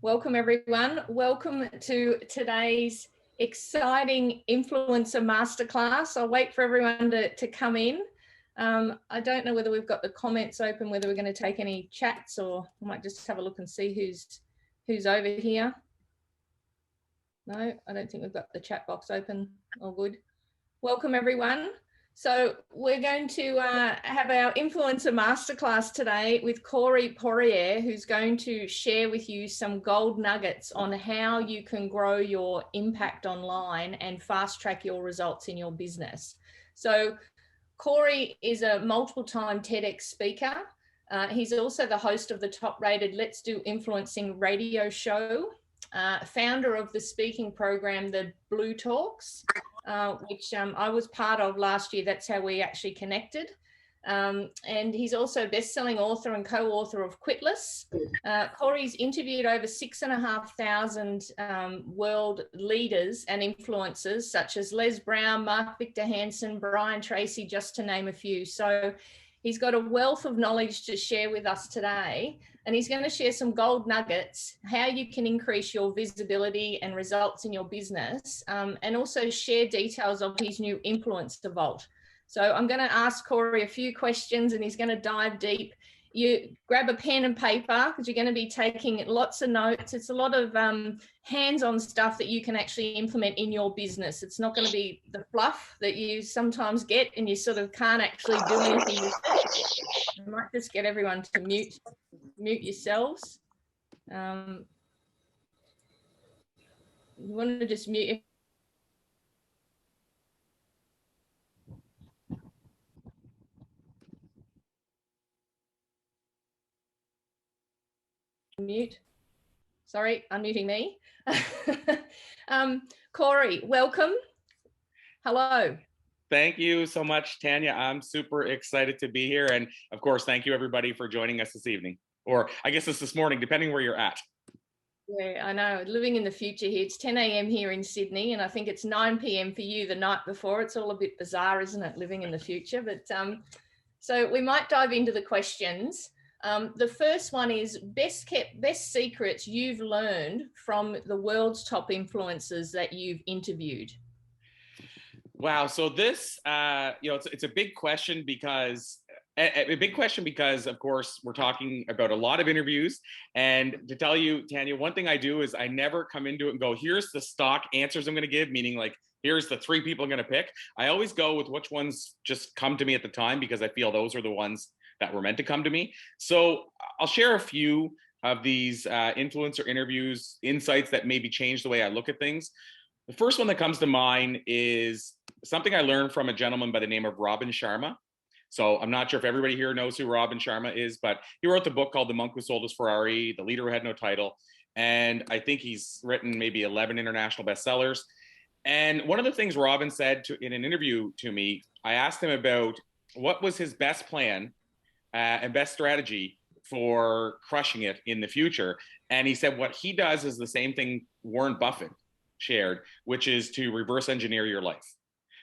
Welcome everyone. Welcome to today's exciting influencer masterclass. I'll wait for everyone to come in. I don't know whether we've got the comments open, whether we're going to take any chats, or I might just have a look and see who's over here. No, I don't think we've got the chat box open. All good. Welcome everyone. So we're going to have our influencer masterclass today with Corey Poirier, who's going to share with you some gold nuggets on how you can grow your impact online and fast track your results in your business. So Corey is a multiple-time TEDx speaker. He's also the host of the top-rated Let's Do Influencing radio show, founder of the speaking program, The Blue Talks, which I was part of last year. That's how we actually connected. And he's also best-selling author and co-author of Quitless. Corey's interviewed over 6,500 world leaders and influencers, such as Les Brown, Mark Victor Hansen, Brian Tracy, just to name a few. So he's got a wealth of knowledge to share with us today, and he's going to share some gold nuggets, how you can increase your visibility and results in your business, and also share details of his new Influencer Vault. So I'm going to ask Corey a few questions and he's going to dive deep. You grab a pen and paper because you're going to be taking lots of notes. It's a lot of hands-on stuff that you can actually implement in your business. It's not going to be the fluff that you sometimes get and you sort of can't actually do anything with it. I might just get everyone to mute yourselves. You want to just mute. Mute. Sorry, unmuting me. Corey, welcome. Hello. Thank you so much, Tanya. I'm super excited to be here. And of course, thank you everybody for joining us this evening. Or I guess it's this morning, depending where you're at. Yeah, I know. Living in the future here. It's 10 a.m. here in Sydney, and I think it's 9 p.m. for you the night before. It's all a bit bizarre, isn't it, living in the future? But so we might dive into the questions. The first one is best secrets you've learned from the world's top influencers that you've interviewed. Wow. So this, it's a big question because of course, we're talking about a lot of interviews. And to tell you, Tanya, one thing I do is I never come into it and go, here's the stock answers I'm going to give, meaning like, here's the 3 people I'm going to pick. I always go with which ones just come to me at the time because I feel those are the ones that were meant to come to me. So I'll share a few of these influencer interviews, insights that maybe change the way I look at things. The first one that comes to mind is something I learned from a gentleman by the name of Robin Sharma. So I'm not sure if everybody here knows who Robin Sharma is, but he wrote the book called The Monk Who Sold His Ferrari, The Leader Who Had No Title. And I think he's written maybe 11 international bestsellers. And one of the things Robin said in an interview to me, I asked him about what was his best plan and best strategy for crushing it in the future. And he said what he does is the same thing Warren Buffett shared, which is to reverse engineer your life.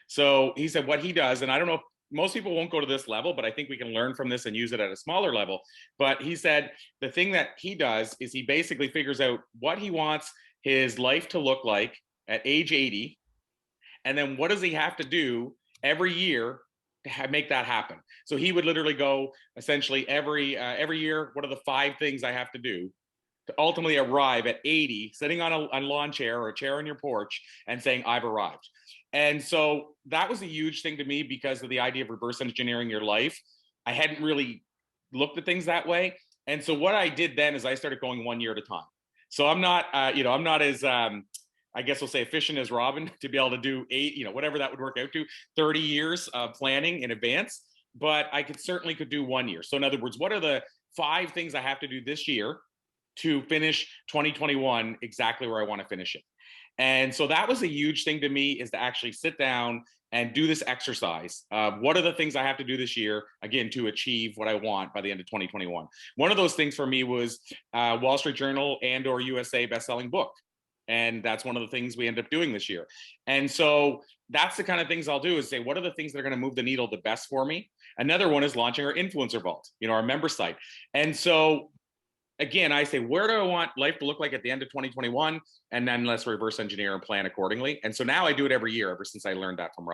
So he said what he does, and I don't know if most people won't go to this level, but I think we can learn from this and use it at a smaller level. But he said the thing that he does is he basically figures out what he wants his life to look like at age 80. And then what does he have to do every year to make that happen? So he would literally go essentially every year, what are the 5 things I have to do to ultimately arrive at 80, sitting on a lawn chair or a chair on your porch and saying, I've arrived. And so that was a huge thing to me because of the idea of reverse engineering your life. I hadn't really looked at things that way. And so what I did then is I started going 1 year at a time. So I'm not, I'm not as, I guess we'll say efficient as Robin to be able to do 8, whatever that would work out to, 30 years of planning in advance. But I certainly could do 1 year. So in other words, what are the 5 things I have to do this year to finish 2021 exactly where I want to finish it? And so that was a huge thing to me, is to actually sit down and do this exercise. What are the things I have to do this year, again, to achieve what I want by the end of 2021? One of those things for me was Wall Street Journal and/or USA bestselling book. And that's one of the things we end up doing this year. And so that's the kind of things I'll do, is say, what are the things that are going to move the needle the best for me? Another one is launching our Influencer Vault, our member site. And so again, I say, where do I want life to look like at the end of 2021? And then let's reverse engineer and plan accordingly. And so now I do it every year ever since I learned that from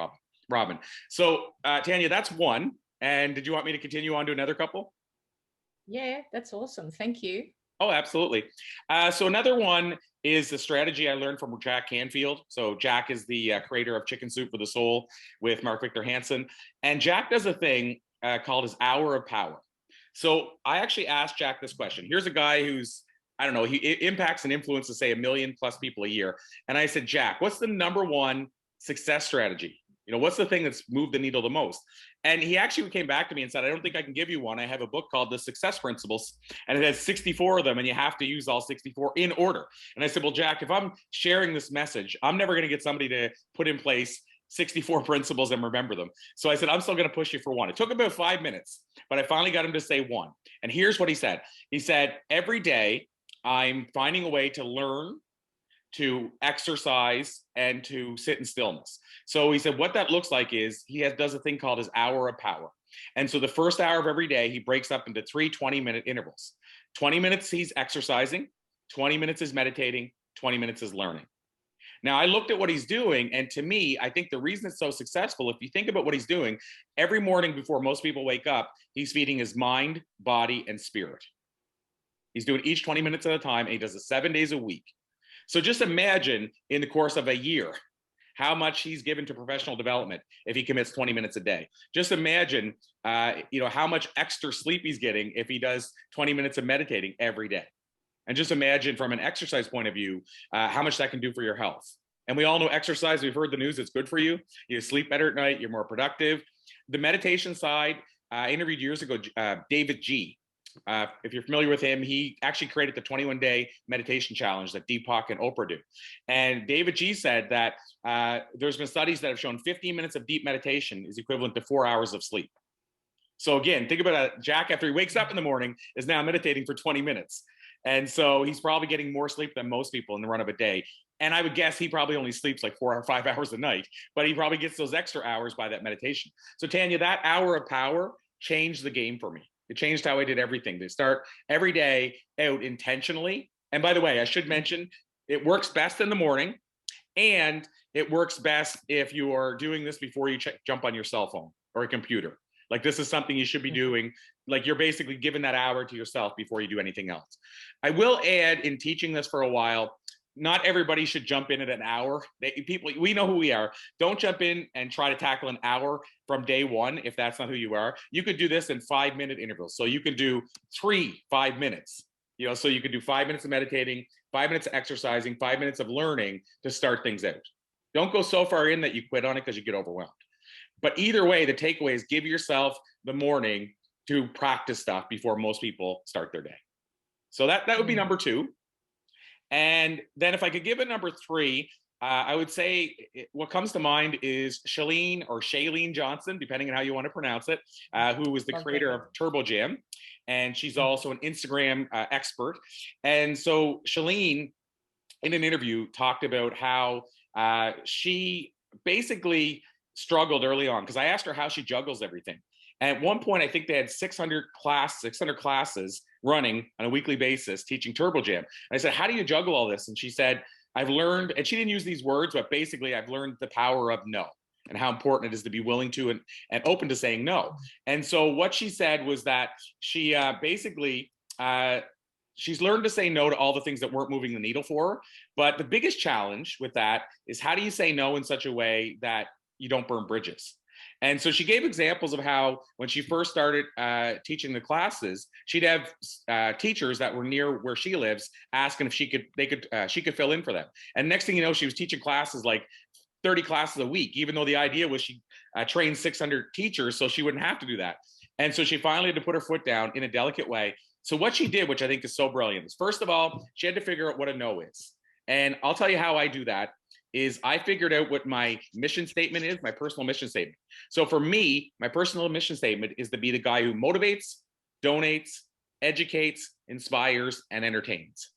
Robin. So Tanya, that's one. And did you want me to continue on to another couple? Yeah, that's awesome. Thank you. Oh, absolutely. So another one is the strategy I learned from Jack Canfield. So Jack is the creator of Chicken Soup for the Soul with Mark Victor Hansen. And Jack does a thing called his hour of power. So I actually asked Jack this question. Here's a guy who's, I don't know, he impacts and influences, say, 1 million plus people a year. And I said, Jack, what's the number one success strategy? You know, what's the thing that's moved the needle the most? And he actually came back to me and said, I don't think I can give you one. I have a book called The Success Principles, and it has 64 of them, and you have to use all 64 in order. And I said, well, Jack, if I'm sharing this message, I'm never going to get somebody to put in place 64 principles and remember them. So I said, I'm still going to push you for one. It took about 5 minutes, but I finally got him to say one. And here's what he said. He said, every day I'm finding a way to learn, to exercise, and to sit in stillness. So he said what that looks like is he does a thing called his hour of power. And so the first hour of every day, he breaks up into 3 20-minute intervals. 20 minutes he's exercising, 20 minutes is meditating, 20 minutes is learning. Now, I looked at what he's doing, and to me, I think the reason it's so successful, if you think about what he's doing, every morning before most people wake up, he's feeding his mind, body, and spirit. He's doing each 20 minutes at a time, and he does it 7 days a week. So just imagine in the course of a year, how much he's given to professional development if he commits 20 minutes a day. Just imagine, how much extra sleep he's getting if he does 20 minutes of meditating every day. And just imagine from an exercise point of view, how much that can do for your health. And we all know exercise, we've heard the news, it's good for you. You sleep better at night, you're more productive. The meditation side, I interviewed years ago, David G. If you're familiar with him, he actually created the 21-day meditation challenge that Deepak and Oprah do. And David G said that there's been studies that have shown 15 minutes of deep meditation is equivalent to 4 hours of sleep. So again, think about Jack after he wakes up in the morning is now meditating for 20 minutes. And so he's probably getting more sleep than most people in the run of a day. And I would guess he probably only sleeps like 4 or 5 hours a night, but he probably gets those extra hours by that meditation. So Tanya, that hour of power changed the game for me. It changed how I did everything. To start every day out intentionally. And by the way, I should mention, it works best in the morning, and it works best if you are doing this before you jump on your cell phone or a computer. Like this is something you should be doing. Like you're basically giving that hour to yourself before you do anything else. I will add, in teaching this for a while, not everybody should jump in at an hour. We know who we are. Don't jump in and try to tackle an hour from day one if that's not who you are. You could do this in 5-minute intervals. So you can do 5 minutes. So you could do 5 minutes of meditating, 5 minutes of exercising, 5 minutes of learning to start things out. Don't go so far in that you quit on it because you get overwhelmed. But either way, the takeaway is give yourself the morning to practice stuff before most people start their day. So that would be number 2. And then if I could give it number 3, I would say what comes to mind is Shailene Johnson, depending on how you want to pronounce it, who was the creator of Turbo Gym. And she's also an Instagram expert. And so Shailene, in an interview, talked about how she basically struggled early on, because I asked her how she juggles everything. And at one point, I think they had 600 classes running on a weekly basis teaching Turbo Jam. And I said, how do you juggle all this? And she said, I've learned, and she didn't use these words, but basically I've learned the power of no and how important it is to be willing to and open to saying no. And so what she said was that she she's learned to say no to all the things that weren't moving the needle for her. But the biggest challenge with that is, how do you say no in such a way that you don't burn bridges? And so she gave examples of how when she first started teaching the classes, she'd have teachers that were near where she lives asking if she could fill in for them. And next thing you know, she was teaching classes like 30 classes a week, even though the idea was she trained 600 teachers so she wouldn't have to do that. And so she finally had to put her foot down in a delicate way. So what she did, which I think is so brilliant, is first of all, she had to figure out what a no is. And I'll tell you how I do that. Is I figured out what my mission statement is, my personal mission statement. So for me, my personal mission statement is to be the guy who motivates, donates, educates, inspires, and entertains.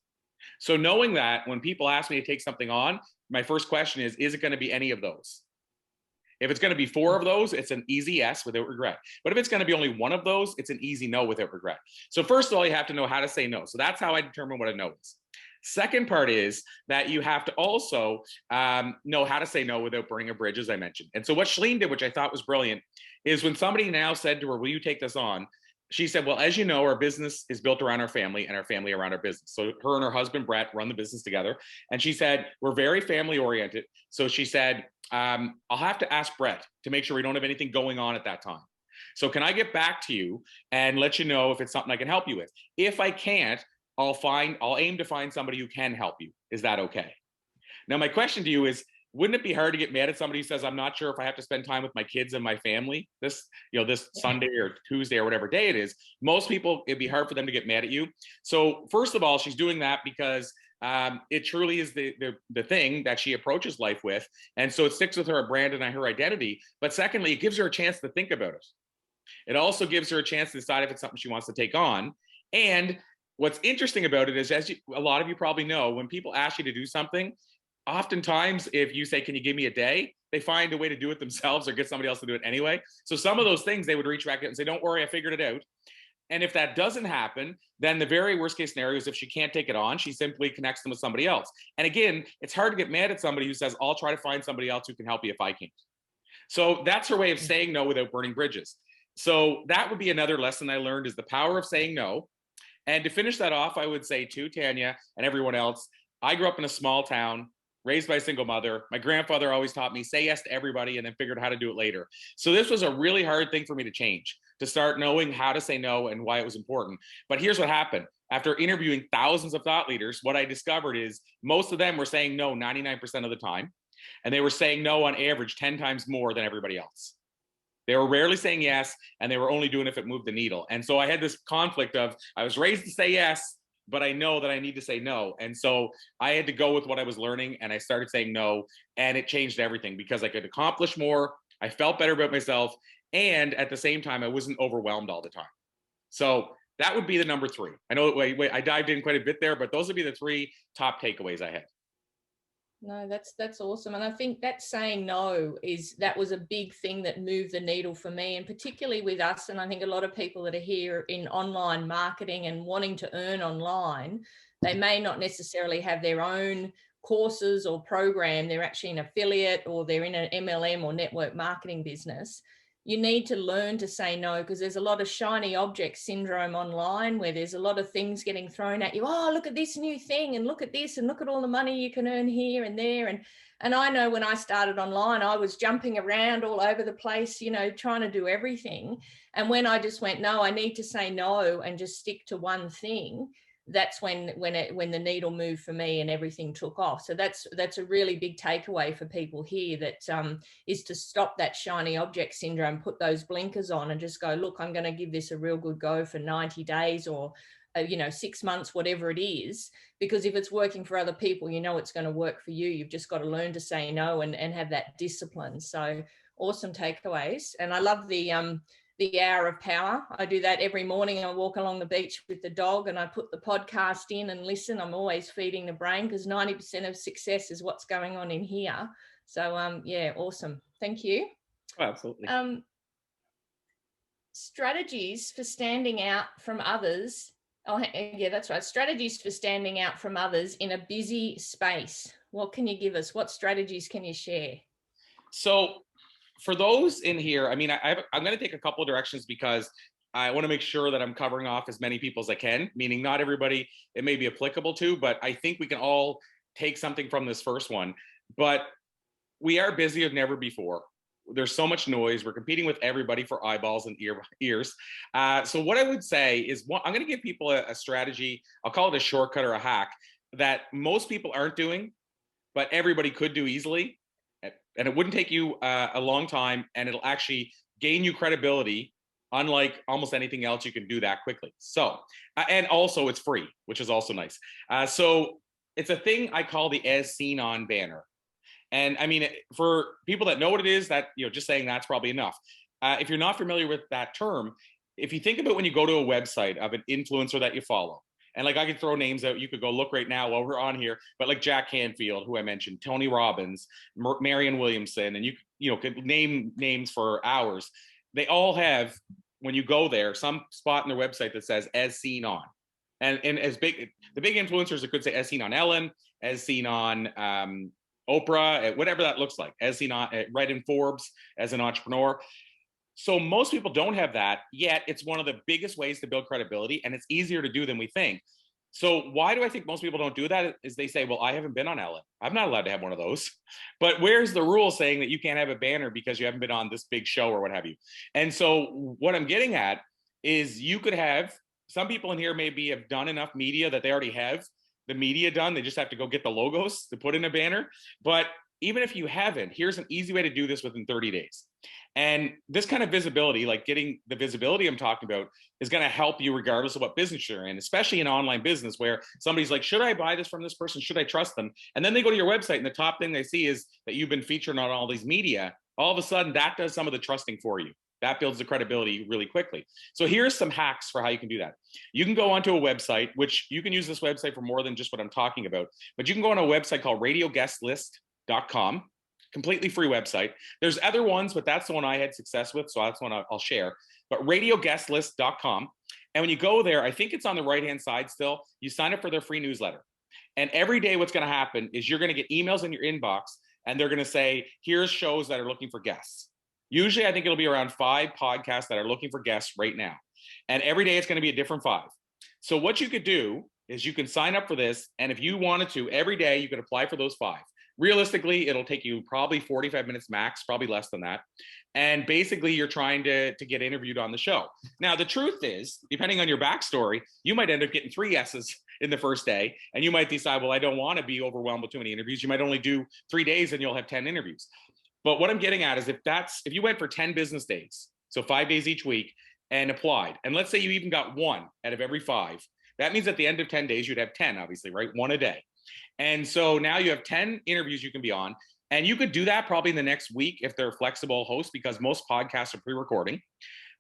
So knowing that when people ask me to take something on, my first question is it going to be any of those? If it's going to be 4 of those, it's an easy yes without regret. But if it's going to be only 1 of those, it's an easy no without regret. So first of all, you have to know how to say no. So that's how I determine what a no is. Second part is that you have to also know how to say no without burning a bridge, as I mentioned. And so what Shalene did, which I thought was brilliant, is when somebody now said to her, will you take this on? She said, well, as you know, our business is built around our family and our family around our business. So her and her husband, Brett, run the business together. And she said, we're very family oriented. So she said, I'll have to ask Brett to make sure we don't have anything going on at that time. So can I get back to you and let you know if it's something I can help you with? If I can't, I'll aim to find somebody who can help you. Is that okay? Now, my question to you is, wouldn't it be hard to get mad at somebody who says, I'm not sure if I have to spend time with my kids and my family this Sunday or Tuesday or whatever day it is? Most people, it'd be hard for them to get mad at you. So first of all, she's doing that because it truly is the thing that she approaches life with. And so it sticks with her brand and her identity. But secondly, it gives her a chance to think about it. It also gives her a chance to decide if it's something she wants to take on. And what's interesting about it is, a lot of you probably know, when people ask you to do something, oftentimes if you say, can you give me a day, they find a way to do it themselves or get somebody else to do it anyway. So some of those things they would reach back out and say, don't worry, I figured it out. And if that doesn't happen, then the very worst case scenario is if she can't take it on, she simply connects them with somebody else. And again, it's hard to get mad at somebody who says, I'll try to find somebody else who can help you if I can't. So that's her way of saying no without burning bridges. So that would be another lesson I learned, is the power of saying no. And to finish that off, I would say to Tanya and everyone else, I grew up in a small town, raised by a single mother. My grandfather always taught me, say yes to everybody and then figured out how to do it later. So this was a really hard thing for me to change, to start knowing how to say no and why it was important. But here's what happened. After interviewing thousands of thought leaders, what I discovered is most of them were saying no 99% of the time. And they were saying no on average 10 times more than everybody else. They were rarely saying yes, and they were only doing it if it moved the needle. And so I had this conflict of, I was raised to say yes, but I know that I need to say no. And so I had to go with what I was learning, and I started saying no, and it changed everything because I could accomplish more. I felt better about myself. And at the same time, I wasn't overwhelmed all the time. So that would be the number 3. I know I dived in quite a bit there, but those would be the 3 top takeaways I had. No, that's awesome. And I think that saying no that was a big thing that moved the needle for me, and particularly with us. And I think a lot of people that are here in online marketing and wanting to earn online, they may not necessarily have their own courses or program. They're actually an affiliate, or they're in an MLM or network marketing business. You need to learn to say no, because there's a lot of shiny object syndrome online, where there's a lot of things getting thrown at you. Oh, look at this new thing, and look at this, and look at all the money you can earn here and there. And I know when I started online, I was jumping around all over the place, trying to do everything. And when I just went, no, I need to say no and just stick to one thing, that's when the needle moved for me and everything took off. So that's a really big takeaway for people here, that is to stop that shiny object syndrome, put those blinkers on and just go, look, I'm going to give this a real good go for 90 days or 6 months, whatever it is, because if it's working for other people, it's going to work for you. You've just got to learn to say no and have that discipline. So awesome takeaways. And I love the hour of power. I do that every morning. I walk along the beach with the dog and I put the podcast in and listen. I'm always feeding the brain, because 90% of success is what's going on in here. So yeah, awesome. Thank you. Oh, absolutely. Strategies for standing out from others. Oh yeah, that's right. Strategies for standing out from others in a busy space. What can you give us? What strategies can you share? So for those in here, I mean, I'm going to take a couple of directions, because I want to make sure that I'm covering off as many people as I can, meaning not everybody it may be applicable to, but I think we can all take something from this first one. But we are busy as never before. There's so much noise. We're competing with everybody for eyeballs and ears. So what I would say is, I'm going to give people a strategy. I'll call it a shortcut or a hack that most people aren't doing, but everybody could do easily. And it wouldn't take you a long time, and it'll actually gain you credibility, unlike almost anything else you can do that quickly. So, and also it's free, which is also nice. So it's a thing I call the as seen on banner. And I mean, for people that know what it is, that, just saying that's probably enough. If you're not familiar with that term, if you think about when you go to a website of an influencer that you follow, and like I could throw names out, you could go look right now while we're on here, but like Jack Canfield, who I mentioned, Tony Robbins, Marianne Williamson, and could name names for hours. They all have, when you go there, some spot in their website that says as seen on. And the big influencers that could say as seen on Ellen, as seen on Oprah, whatever that looks like, as seen on right in Forbes as an entrepreneur. So most people don't have that, yet it's one of the biggest ways to build credibility, and it's easier to do than we think. So why do I think most people don't do that? Is they say, well, I haven't been on Ellen. I'm not allowed to have one of those. But where's the rule saying that you can't have a banner because you haven't been on this big show or what have you? And so what I'm getting at is you could have, some people in here maybe have done enough media that they already have the media done. They just have to go get the logos to put in a banner. But even if you haven't, here's an easy way to do this within 30 days. And this kind of visibility, like getting the visibility I'm talking about, is going to help you regardless of what business you're in, especially in online business where somebody's like, should I buy this from this person? Should I trust them? And then they go to your website and the top thing they see is that you've been featured on all these media. All of a sudden, that does some of the trusting for you. That builds the credibility really quickly. So here's some hacks for how you can do that. You can go onto a website, which you can use this website for more than just what I'm talking about, but you can go on a website called radioguestlist.com. Completely free website. There's other ones, but that's the one I had success with, so that's one I'll share. But radioguestlist.com. And when you go there, I think it's on the right-hand side still, you sign up for their free newsletter. And every day what's going to happen is you're going to get emails in your inbox, and they're going to say, here's shows that are looking for guests. Usually I think it'll be around 5 podcasts that are looking for guests right now. And every day it's going to be a different 5. So what you could do is you can sign up for this. And if you wanted to, every day you could apply for those 5. Realistically, it'll take you probably 45 minutes max, probably less than that. And basically, you're trying to get interviewed on the show. Now, the truth is, depending on your backstory, you might end up getting 3 yeses in the first day. And you might decide, well, I don't want to be overwhelmed with too many interviews. You might only do 3 days and you'll have 10 interviews. But what I'm getting at is if you went for 10 business days, so 5 days each week, and applied, and let's say you even got 1 out of every 5, that means at the end of 10 days, you'd have 10, obviously, right? 1 a day. And so now you have 10 interviews you can be on. And you could do that probably in the next week if they're flexible hosts, because most podcasts are pre-recording.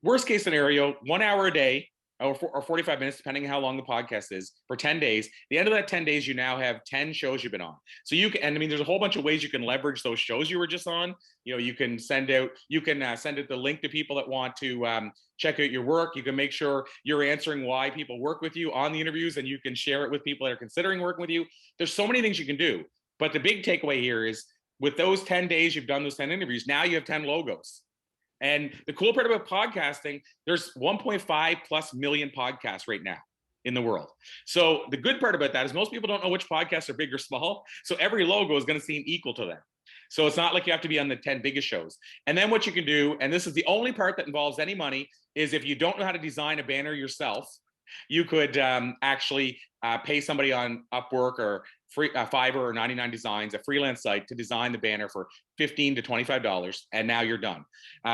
Worst case scenario, 1 hour a day or 45 minutes, depending on how long the podcast is, for 10 days. The end of that 10 days, you now have 10 shows you've been on. So you can, and I mean, there's a whole bunch of ways you can leverage those shows you were just on. You can send out the link to people that want to check out your work. You can make sure you're answering why people work with you on the interviews, and you can share it with people that are considering working with you. There's so many things you can do. But the big takeaway here is with those 10 days, you've done those 10 interviews. Now you have 10 logos. And the cool part about podcasting, there's 1.5 plus million podcasts right now in the world. So the good part about that is most people don't know which podcasts are big or small. So every logo is going to seem equal to them. So it's not like you have to be on the 10 biggest shows. And then what you can do, and this is the only part that involves any money, is if you don't know how to design a banner yourself, you could actually pay somebody on Upwork or Fiverr or 99 Designs, a freelance site, to design the banner for $15 to $25, and now you're done.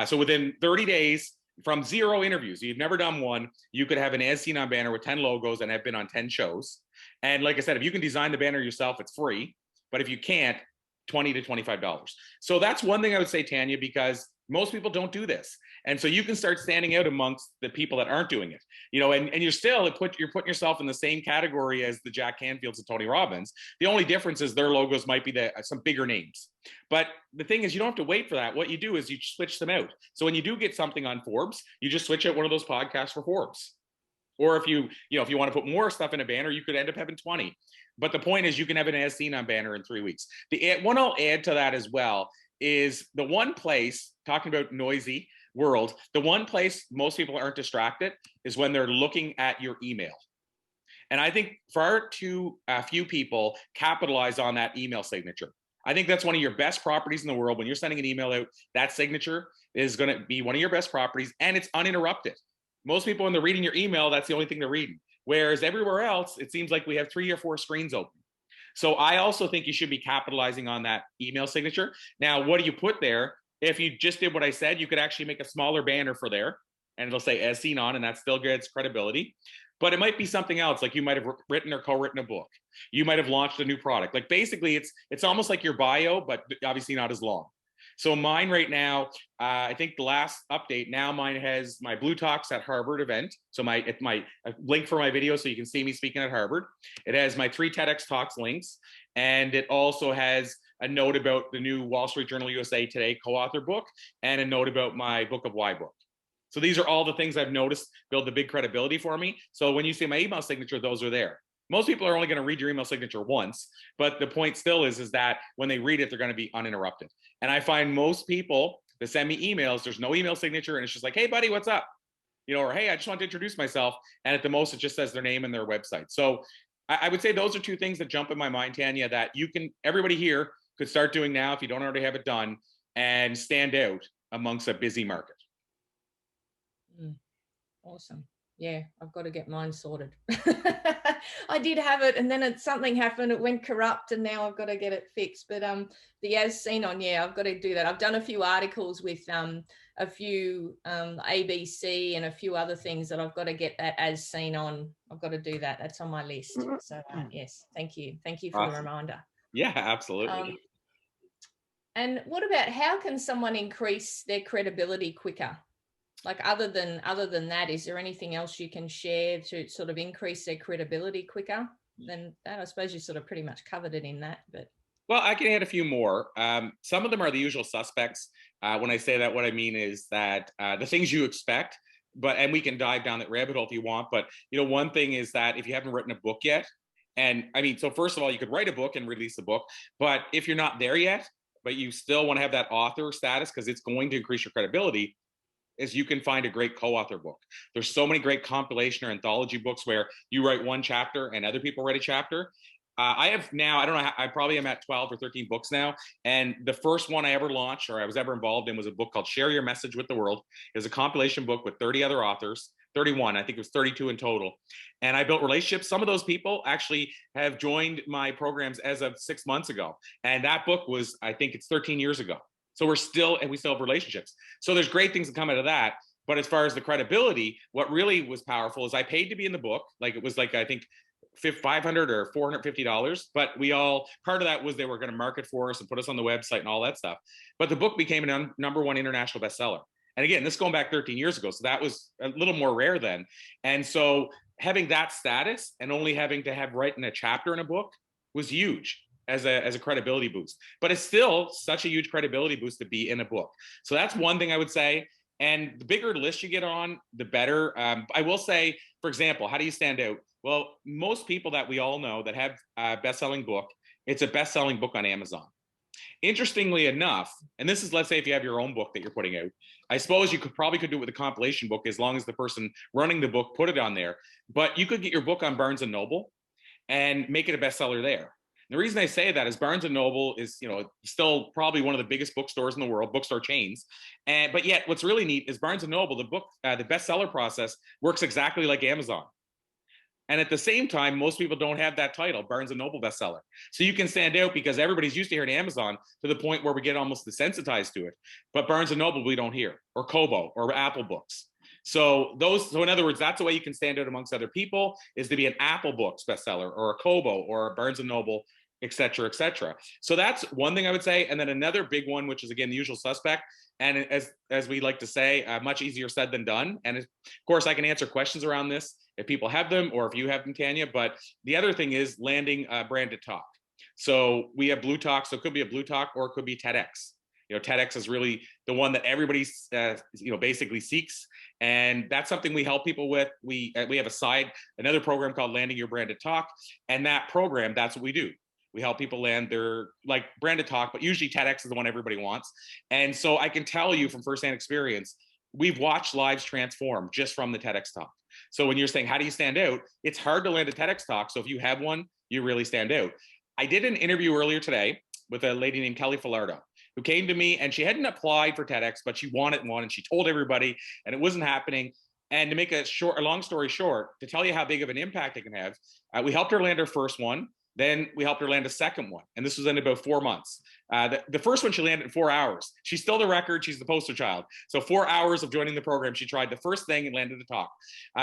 So within 30 days, from 0 interviews, you've never done one, you could have an as seen on banner with 10 logos and have been on 10 shows. And like I said, if you can design the banner yourself, it's free. But if you can't, $20 to $25. So that's one thing I would say, Tanya, because most people don't do this. And so you can start standing out amongst the people that aren't doing it, and you're putting yourself in the same category as the Jack Canfields and Tony Robbins. The only difference is their logos might be some bigger names. But the thing is, you don't have to wait for that. What you do is you switch them out. So when you do get something on Forbes, you just switch out one of those podcasts for Forbes. Or if you want to put more stuff in a banner, you could end up having 20. But the point is, you can have an as seen on banner in 3 weeks. The one I'll add to that as well is the one place, talking about noisy world, the one place most people aren't distracted is when they're looking at your email. And I think far too few people capitalize on that email signature. I think that's one of your best properties in the world. When you're sending an email out, that signature is going to be one of your best properties, and it's uninterrupted. Most people, when they're reading your email, that's the only thing they're reading. Whereas everywhere else, it seems like we have 3 or 4 screens open. So I also think you should be capitalizing on that email signature. Now, what do you put there? If you just did what I said, you could actually make a smaller banner for there, and it'll say as seen on, and that still gets credibility. But it might be something else, like you might have written or co-written a book. You might have launched a new product. Like basically, it's almost like your bio, but obviously not as long. So mine right now, I think the last update, now mine has my Blue Talks at Harvard event. So my link for my video so you can see me speaking at Harvard. It has my 3 TEDx Talks links. And it also has a note about the new Wall Street Journal USA Today co-author book and a note about my Book of Why book. So these are all the things I've noticed build the big credibility for me. So when you see my email signature, those are there. Most people are only going to read your email signature once, but the point still is that when they read it, they're going to be uninterrupted. And I find most people that send me emails, there's no email signature, and it's just like, hey, buddy, what's up? You know, or hey, I just want to introduce myself. And at the most, it just says their name and their website. So I would say those are two things that jump in my mind, Tanya, that you can, everybody here could start doing now if you don't already have it done and stand out amongst a busy market. Awesome. Yeah, I've got to get mine sorted. I did have it, and then something happened. It went corrupt, and now I've got to get it fixed. But the as seen on, yeah, I've got to do that. I've done a few articles with a few ABC and a few other things that I've got to get that as seen on. I've got to do that. That's on my list. So yes, thank you for the reminder. Yeah, absolutely. And what about how can someone increase their credibility quicker? Like other than that, is there anything else you can share to sort of increase their credibility quicker than that? I suppose you sort of pretty much covered it in that, but. Well, I can add a few more. Some of them are the usual suspects. When I say that, what I mean is that the things you expect, and we can dive down that rabbit hole if you want. But, you know, one thing is that if you haven't written a book yet, and I mean, so first of all, you could write a book and release a book, but if you're not there yet, but you still want to have that author status because it's going to increase your credibility, is you can find a great co-author book. There's so many great compilation or anthology books where you write one chapter and other people write a chapter. I have now, I don't know, I probably am at 12 or 13 books now. And the first one I ever launched or I was ever involved in was a book called Share Your Message with the World. It was a compilation book with 30 other authors, 31, I think it was 32 in total. And I built relationships. Some of those people actually have joined my programs as of 6 months ago. And that book was, I think it's 13 years ago. So we still have relationships. So there's great things that come out of that. But as far as the credibility, what really was powerful is I paid to be in the book. Like it was like, I think $500 or $450. But part of that was they were going to market for us and put us on the website and all that stuff. But the book became a #1 international bestseller. And again, this is going back 13 years ago. So that was a little more rare then. And so having that status and only having to have written a chapter in a book was huge as a credibility boost. But it's still such a huge credibility boost to be in a book. So that's one thing I would say. And the bigger list you get on, the better. I will say, for example, how do you stand out? Well, most people that we all know that have a best-selling book, it's a best-selling book on Amazon. Interestingly enough, and this is, let's say if you have your own book that you're putting out, I suppose you could do it with a compilation book as long as the person running the book put it on there. But you could get your book on Barnes & Noble and make it a bestseller there. The reason I say that is Barnes & Noble is, you know, still probably one of the biggest bookstores in the world, bookstore chains. But yet what's really neat is Barnes & Noble, the bestseller process works exactly like Amazon. And at the same time, most people don't have that title, Barnes & Noble bestseller. So you can stand out because everybody's used to hearing Amazon to the point where we get almost desensitized to it. But Barnes & Noble, we don't hear, or Kobo, or Apple Books. So in other words, that's the way you can stand out amongst other people, is to be an Apple Books bestseller, or a Kobo, or a Barnes & Noble, et cetera, et cetera. So that's one thing I would say. And then another big one, which is again, the usual suspect. And as we like to say, much easier said than done. And of course, I can answer questions around this if people have them or if you have them, Tanya. But the other thing is landing branded talk. So we have Blue Talk. So it could be a Blue Talk or it could be TEDx. You know, TEDx is really the one that everybody, basically seeks. And that's something we help people with. We have another program called Landing Your Branded Talk. And that program, that's what we do. We help people land their branded talk, but usually TEDx is the one everybody wants. And so I can tell you from firsthand experience, we've watched lives transform just from the TEDx talk. So when you're saying, how do you stand out? It's hard to land a TEDx talk. So if you have one, you really stand out. I did an interview earlier today with a lady named Kelly Filardo, who came to me and she hadn't applied for TEDx, but she wanted one and she told everybody and it wasn't happening. And to make a long story short, to tell you how big of an impact it can have, we helped her land her first one. Then we helped her land a second one. And this was in about 4 months. The first one she landed in 4 hours. She's still the record. She's the poster child. So 4 hours of joining the program. She tried the first thing and landed the talk.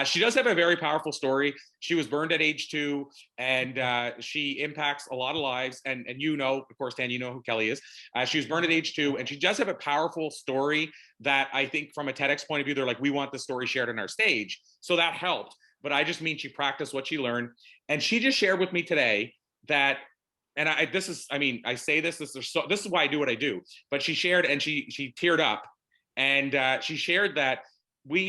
She does have a very powerful story. She was burned at age 2 and she impacts a lot of lives. And you know, of course, Tanya, you know who Kelly is. She was burned at age 2 and she does have a powerful story that I think from a TEDx point of view, they're like, we want the story shared on our stage. So that helped. But I just mean she practiced what she learned. And she just shared with me today that and I say this is why I do what I do, but she shared, and she teared up, and she shared that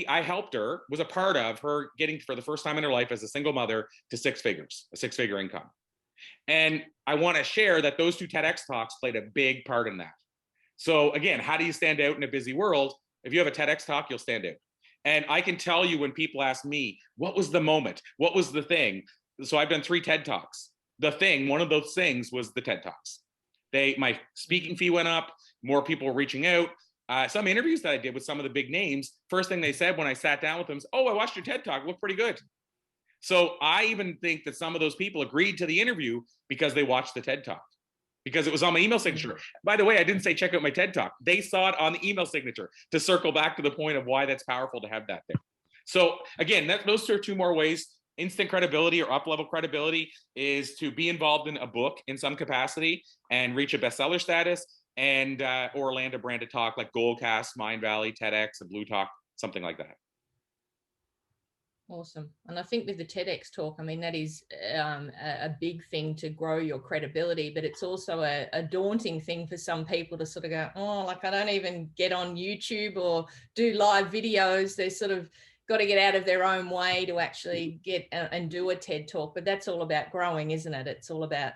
I helped her, was a part of her getting, for the first time in her life as a single mother, to a 6-figure income. And I want to share that those 2 TEDx talks played a big part in that. So again, how do you stand out in a busy world? If you have a TEDx talk, you'll stand out. And I can tell you, when people ask me, what was the moment? What was the thing? So I've done 3 TED Talks. One of those things was the TED Talks. My speaking fee went up, more people were reaching out. Some interviews that I did with some of the big names, first thing they said when I sat down with them is, oh, I watched your TED Talk, it looked pretty good. So I even think that some of those people agreed to the interview because they watched the TED Talk, because it was on my email signature. By the way, I didn't say check out my TED Talk. They saw it on the email signature, to circle back to the point of why that's powerful to have that there. So again, those are 2 more ways. Instant credibility or up-level credibility is to be involved in a book in some capacity and reach a bestseller status, and or land a branded talk like Goldcast, Mind Valley, TEDx, and Blue Talk, something like that. Awesome. And I think with the TEDx talk, I mean, that is a big thing to grow your credibility, but it's also a daunting thing for some people to sort of go, oh, like, I don't even get on YouTube or do live videos. They sort of got to get out of their own way to actually get and do a TED talk. But that's all about growing, isn't it? It's all about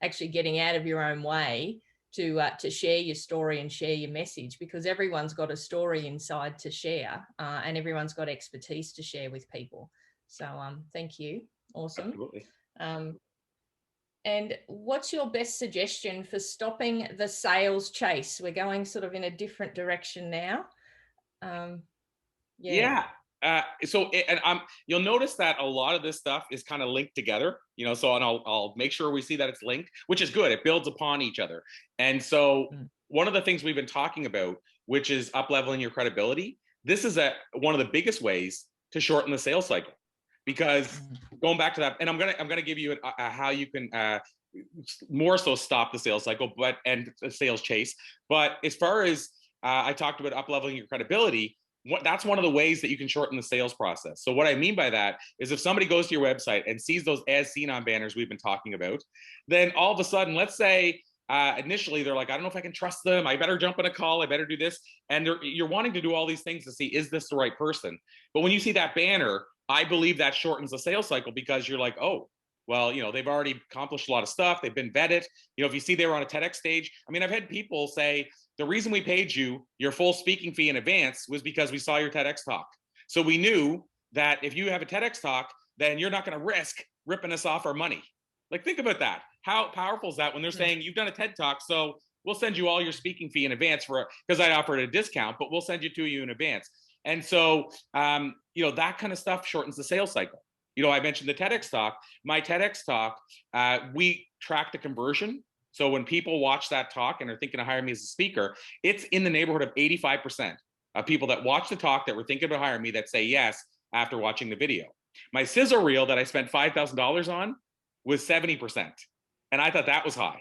actually getting out of your own way to share your story and share your message, because everyone's got a story inside to share, and everyone's got expertise to share with people. So thank you. Awesome. Absolutely. And what's your best suggestion for stopping the sales chase? We're going sort of in a different direction now. You'll notice that a lot of this stuff is kind of linked together, so, and I'll make sure we see that it's linked, which is good. It builds upon each other. And so one of the things we've been talking about, which is up-leveling your credibility, this is one of the biggest ways to shorten the sales cycle, because going back to that, and I'm gonna give you how you can more so stop the sales cycle, and the sales chase. But as far as I talked about up-leveling your credibility, that's one of the ways that you can shorten the sales process. So what I mean by that is, if somebody goes to your website and sees those as seen on banners we've been talking about, then all of a sudden, let's say initially they're like, I don't know if I can trust them. I better jump on a call. I better do this. And you're wanting to do all these things to see, is this the right person? But when you see that banner, I believe that shortens the sales cycle, because you're like, oh, well, they've already accomplished a lot of stuff. They've been vetted. If you see they were on a TEDx stage, I mean, I've had people say, the reason we paid you your full speaking fee in advance was because we saw your TEDx talk. So we knew that if you have a TEDx talk, then you're not going to risk ripping us off our money. Like, think about that. How powerful is that when they're saying, you've done a TED talk, so we'll send you all your speaking fee in advance because I offered a discount, but we'll send you in advance. And so, that kind of stuff shortens the sales cycle. I mentioned the TEDx talk. My TEDx talk, we track the conversion. So when people watch that talk and are thinking of hiring me as a speaker, it's in the neighborhood of 85% of people that watch the talk that were thinking about hiring me that say yes after watching the video. My sizzle reel that I spent $5,000 on was 70%. And I thought that was high.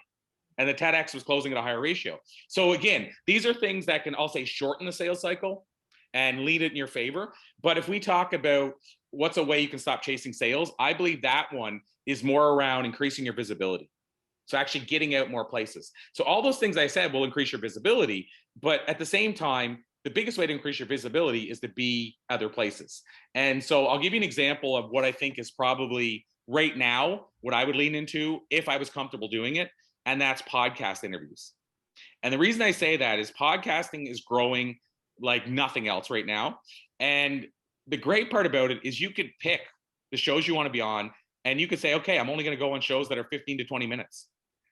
And the TEDx was closing at a higher ratio. So again, these are things that can, I'll say, shorten the sales cycle and lead it in your favor. But if we talk about what's a way you can stop chasing sales, I believe that one is more around increasing your visibility. So actually getting out more places. So all those things I said will increase your visibility, but at the same time, the biggest way to increase your visibility is to be other places. And so I'll give you an example of what I think is probably right now, what I would lean into if I was comfortable doing it, and that's podcast interviews. And the reason I say that is podcasting is growing like nothing else right now. And the great part about it is you could pick the shows you want to be on, and you could say, okay, I'm only going to go on shows that are 15 to 20 minutes.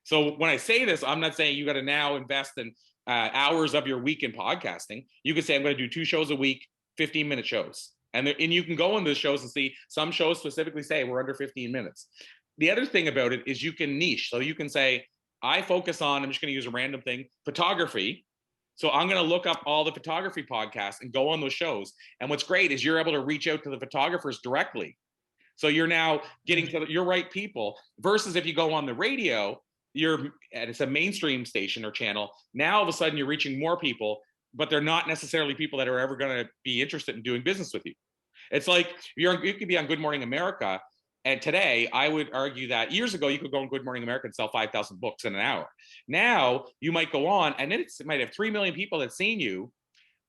So when I say this, I'm not saying you got to now invest in hours of your week in podcasting. You could say, I'm going to do 2 shows a week, 15-minute shows. And you can go on those shows and see some shows specifically say we're under 15 minutes. The other thing about it is you can niche. So you can say, I focus on, I'm just going to use a random thing, photography. So I'm going to look up all the photography podcasts and go on those shows. And what's great is you're able to reach out to the photographers directly. So you're now getting to your right people, versus if you go on the radio, it's a mainstream station or channel. Now all of a sudden you're reaching more people, but they're not necessarily people that are ever going to be interested in doing business with you. It's like you could be on Good Morning America, And today, I would argue that years ago, you could go on Good Morning America and sell 5,000 books in an hour. Now, you might go on, and then it might have 3 million people that seen you,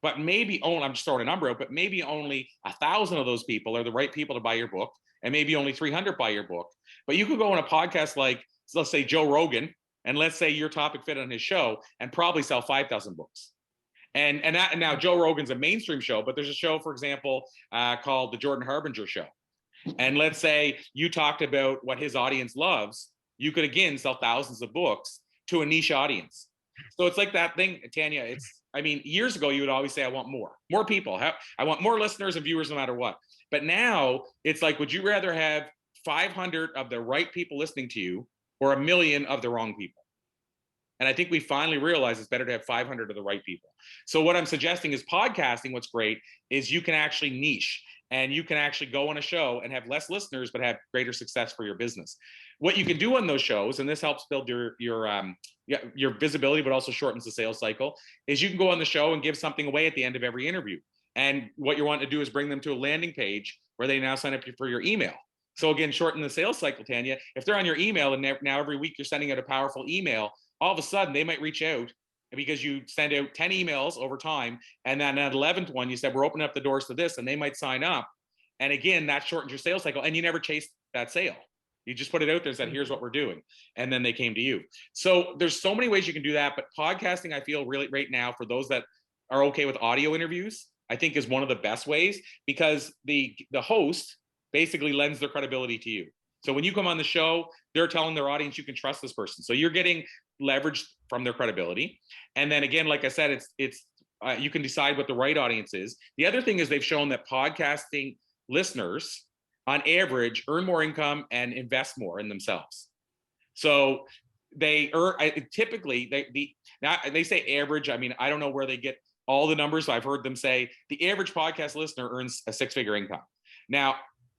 but maybe only, I'm just throwing a number out, but maybe only 1,000 of those people are the right people to buy your book, and maybe only 300 buy your book. But you could go on a podcast like, let's say, Joe Rogan, and let's say your topic fit on his show, and probably sell 5,000 books. And now Joe Rogan's a mainstream show, but there's a show, for example, called The Jordan Harbinger Show. And let's say you talked about what his audience loves, you could again sell thousands of books to a niche audience. So it's like that thing, Tanya. I mean, years ago, you would always say, I want more people. I want more listeners and viewers no matter what. But now it's like, would you rather have 500 of the right people listening to you or 1 million of the wrong people? And I think we finally realized it's better to have 500 of the right people. So what I'm suggesting is podcasting, what's great is you can actually niche, and you can actually go on a show and have less listeners, but have greater success for your business. What you can do on those shows, and this helps build your visibility, but also shortens the sales cycle, is you can go on the show and give something away at the end of every interview. And what you want to do is bring them to a landing page where they now sign up for your email. So again, shorten the sales cycle, Tanya. If they're on your email and now every week you're sending out a powerful email, all of a sudden they might reach out because you send out 10 emails over time. And then at 11th one, you said, we're opening up the doors to this, and they might sign up. And again, that shortens your sales cycle, and you never chased that sale. You just put it out there and said, here's what we're doing. And then they came to you. So there's so many ways you can do that. But podcasting, I feel really right now, for those that are okay with audio interviews, I think is one of the best ways, because the host basically lends their credibility to you. So when you come on the show, they're telling their audience, you can trust this person. So you're getting leverage from their credibility. And then again, like I said, it's you can decide what the right audience is. The other thing is they've shown that podcasting listeners on average earn more income and invest more in themselves. So they typically they say average. I mean, I don't know where they get all the numbers. I've heard them say the average podcast listener earns a 6-figure income. Now,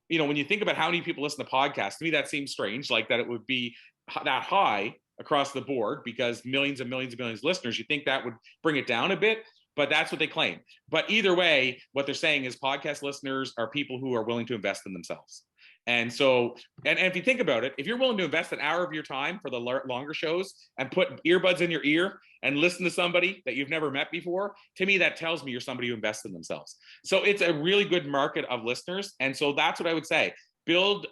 when you think about how many people listen to podcasts, to me that seems strange, like that it would be that high across the board, because millions and millions and millions of listeners. You think that would bring it down a bit, but that's what they claim. But either way, what they're saying is podcast listeners are people who are willing to invest in themselves. And so, and if you think about it, if you're willing to invest an hour of your time for the longer shows and put earbuds in your ear and listen to somebody that you've never met before, to me, that tells me you're somebody who invests in themselves. So it's a really good market of listeners. And so that's what I would say. Build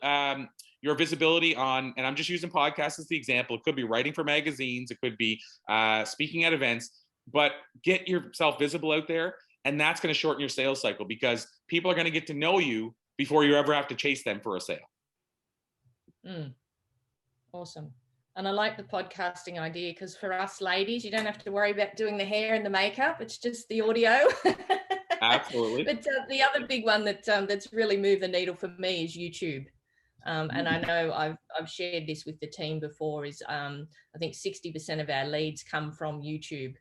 your visibility on, and I'm just using podcasts as the example. It could be writing for magazines. It could be speaking at events, but get yourself visible out there. And that's going to shorten your sales cycle, because people are going to get to know you before you ever have to chase them for a sale. Awesome. And I like the podcasting idea, because for us ladies, you don't have to worry about doing the hair and the makeup. It's just the audio. Absolutely. But the other big one that's really moved the needle for me is YouTube. And I know I've shared this with the team before, is I think 60% of our leads come from YouTube.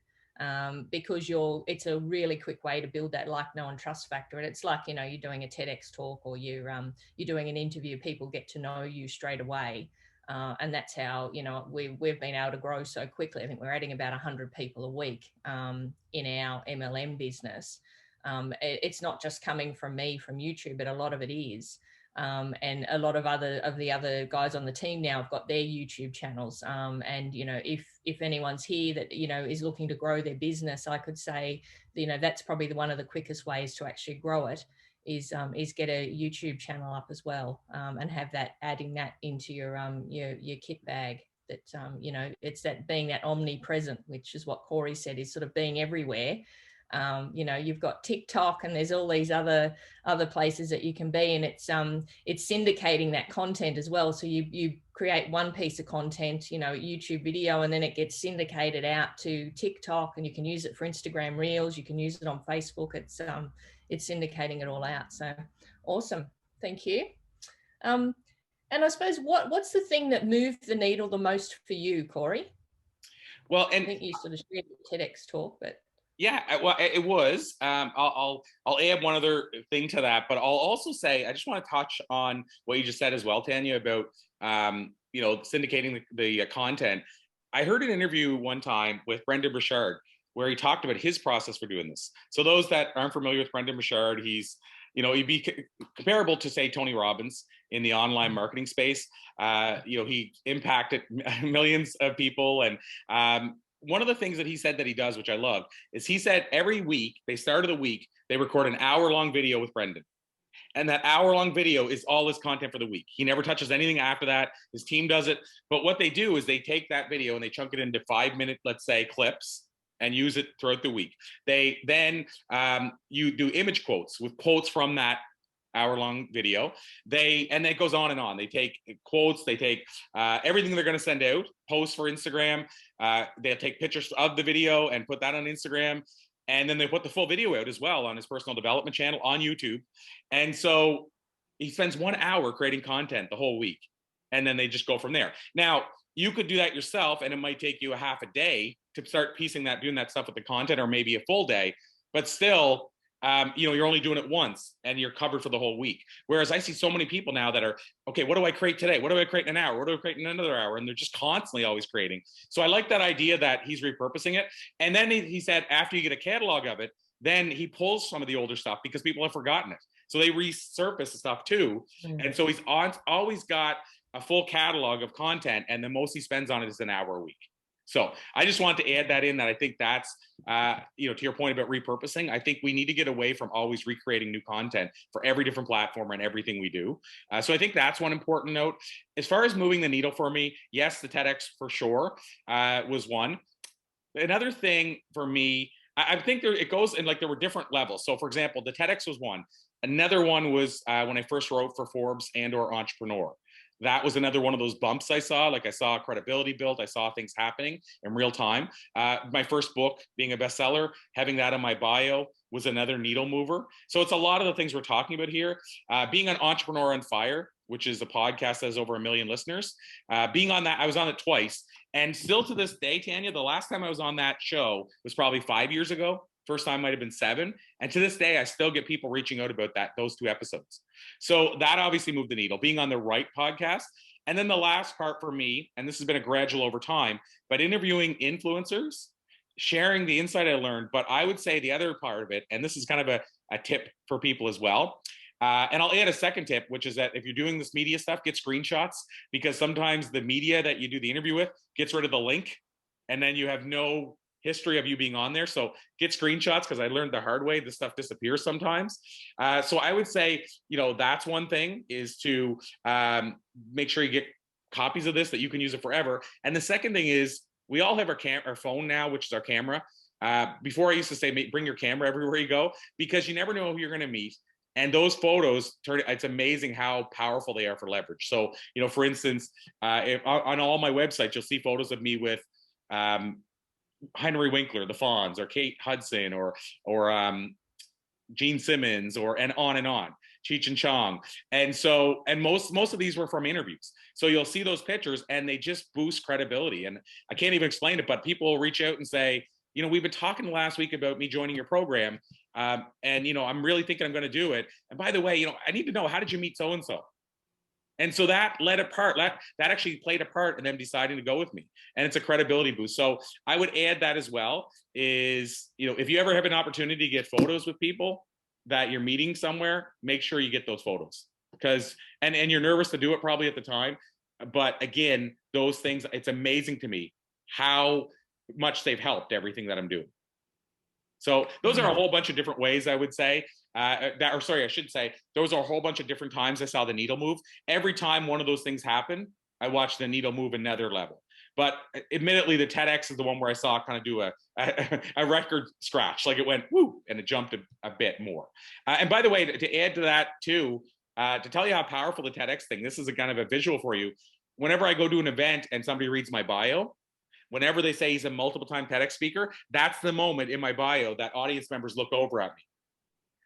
Because it's a really quick way to build that like, know, and trust factor. And it's like, you're doing a TEDx talk, or you're doing an interview, people get to know you straight away. And that's how, we've been able to grow so quickly. I think we're adding about 100 people a week in our MLM business. It's not just coming from me from YouTube, but a lot of it is. And a lot of the other guys on the team now have got their YouTube channels. And, if anyone's here that, is looking to grow their business, I could say, that's probably one of the quickest ways to actually grow it is get a YouTube channel up as well, and have that, adding that into your kit bag. That, it's that being that omnipresent, which is what Corey said, is sort of being everywhere. You've got TikTok, and there's all these other places that you can be, and it's syndicating that content as well. So you create one piece of content, YouTube video, and then it gets syndicated out to TikTok, and you can use it for Instagram Reels. You can use it on Facebook. It's syndicating it all out. So awesome. Thank you. And I suppose what's the thing that moved the needle the most for you, Corey? Well, and I think you sort of shared the TEDx talk, but. Yeah, well, it was. I'll add one other thing to that, but I'll also say I just want to touch on what you just said as well, Tanya, about syndicating the content. I heard an interview one time with Brendan Burchard where he talked about his process for doing this. So those that aren't familiar with Brendan Burchard, he'd be comparable to, say, Tony Robbins. in the online marketing space. He impacted millions of people. And one of the things that he said that he does, which I love, is he said every week, they start of the week, they record an hour-long video with Brendan. And that hour-long video is all his content for the week. He never touches anything after that. His team does it. But what they do is they take that video and they chunk it into 5-minute, let's say, clips and use it throughout the week. They then, you do image quotes with quotes from that hour-long video. And it goes on and on. They take quotes, they take everything they're going to send out, posts for Instagram. They'll take pictures of the video and put that on Instagram. And then they put the full video out as well on his personal development channel on YouTube. And so he spends 1 hour creating content the whole week. And then they just go from there. Now, you could do that yourself, and it might take you a half a day to start piecing that, doing that stuff with the content, or maybe a full day. But still, you're only doing it once and you're covered for the whole week. Whereas I see so many people now that are, okay, what do I create today? What do I create in an hour? What do I create in another hour? And they're just constantly always creating. So I like that idea that he's repurposing it. And then he said, after you get a catalog of it, then he pulls some of the older stuff because people have forgotten it. So they resurface the stuff too. And so he's always got a full catalog of content, and the most he spends on it is an hour a week. So I just wanted to add that in, that I think that's, to your point about repurposing, I think we need to get away from always recreating new content for every different platform and everything we do. So I think that's one important note. As far as moving the needle for me, yes, the TEDx for sure was one. Another thing for me, I think it goes in, like, there were different levels. So for example, the TEDx was one. Another one was when I first wrote for Forbes and/or Entrepreneur. That was another one of those bumps I saw. Like, I saw credibility built. I saw things happening in real time. My first book being a bestseller, having that in my bio was another needle mover. So it's a lot of the things we're talking about here. Being an Entrepreneur on Fire, which is a podcast that has over 1 million listeners. Being on that, I was on it twice. And still to this day, Tanya, the last time I was on that show was probably 5 years ago. First time might've been 7. And to this day, I still get people reaching out about those 2 episodes. So that obviously moved the needle, being on the right podcast. And then the last part for me, and this has been a gradual over time, but interviewing influencers, sharing the insight I learned. But I would say the other part of it, and this is kind of a tip for people as well. And I'll add a second tip, which is that if you're doing this media stuff, get screenshots, because sometimes the media that you do the interview with gets rid of the link, and then you have no history of you being on there. So get screenshots, because I learned the hard way, this stuff disappears sometimes. So I would say, that's one thing, is to make sure you get copies of this, that you can use it forever. And the second thing is, we all have our phone now, which is our camera. Before I used to say, bring your camera everywhere you go, because you never know who you're going to meet. And those photos, it's amazing how powerful they are for leverage. So, for instance, on all my websites, you'll see photos of me with Henry Winkler, the Fonz, or Kate Hudson, or Gene Simmons, and on, Cheech and Chong. And so, and most of these were from interviews. So you'll see those pictures and they just boost credibility. And I can't even explain it, but people will reach out and say, we've been talking last week about me joining your program. And, I'm really thinking I'm going to do it. And by the way, I need to know, how did you meet so-and-so? And so that that actually played a part in them deciding to go with me. And it's a credibility boost. So I would add that as well, is, if you ever have an opportunity to get photos with people that you're meeting somewhere, make sure you get those photos, because, and you're nervous to do it probably at the time. But again, those things, it's amazing to me how much they've helped everything that I'm doing. So those are a whole bunch of different ways, I would say, I should say, those are a whole bunch of different times I saw the needle move. Every time one of those things happened, I watched the needle move another level. But admittedly, the TEDx is the one where I saw it kind of do a record scratch, like it went woo, and it jumped a bit more. And by the way, to add to that too, to tell you how powerful the TEDx thing, this is a kind of a visual for you. Whenever I go to an event and somebody reads my bio, whenever they say he's a multiple-time TEDx speaker, that's the moment in my bio that audience members look over at me.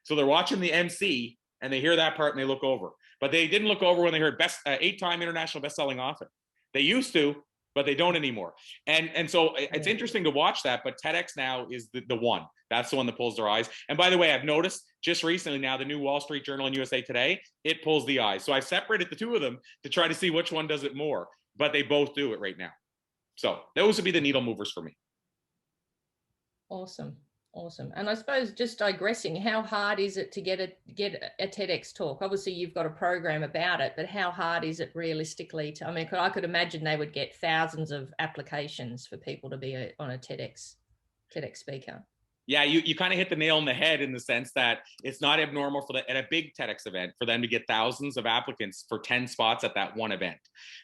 So they're watching the MC and they hear that part and they look over. But they didn't look over when they heard 8-time international best-selling author. They used to, but they don't anymore. And so it's interesting to watch that, but TEDx now is the one. That's the one that pulls their eyes. And by the way, I've noticed just recently now, the new Wall Street Journal and USA Today, it pulls the eyes. So I've separated the two of them to try to see which one does it more, but they both do it right now. So those would be the needle movers for me. Awesome. Awesome. And I suppose just digressing, how hard is it to get a TEDx talk? Obviously, you've got a program about it, but how hard is it realistically to, I mean, I could imagine they would get thousands of applications for people to be on a TEDx speaker. Yeah, you kind of hit the nail on the head in the sense that it's not abnormal for at a big TEDx event for them to get thousands of applicants for 10 spots at that one event.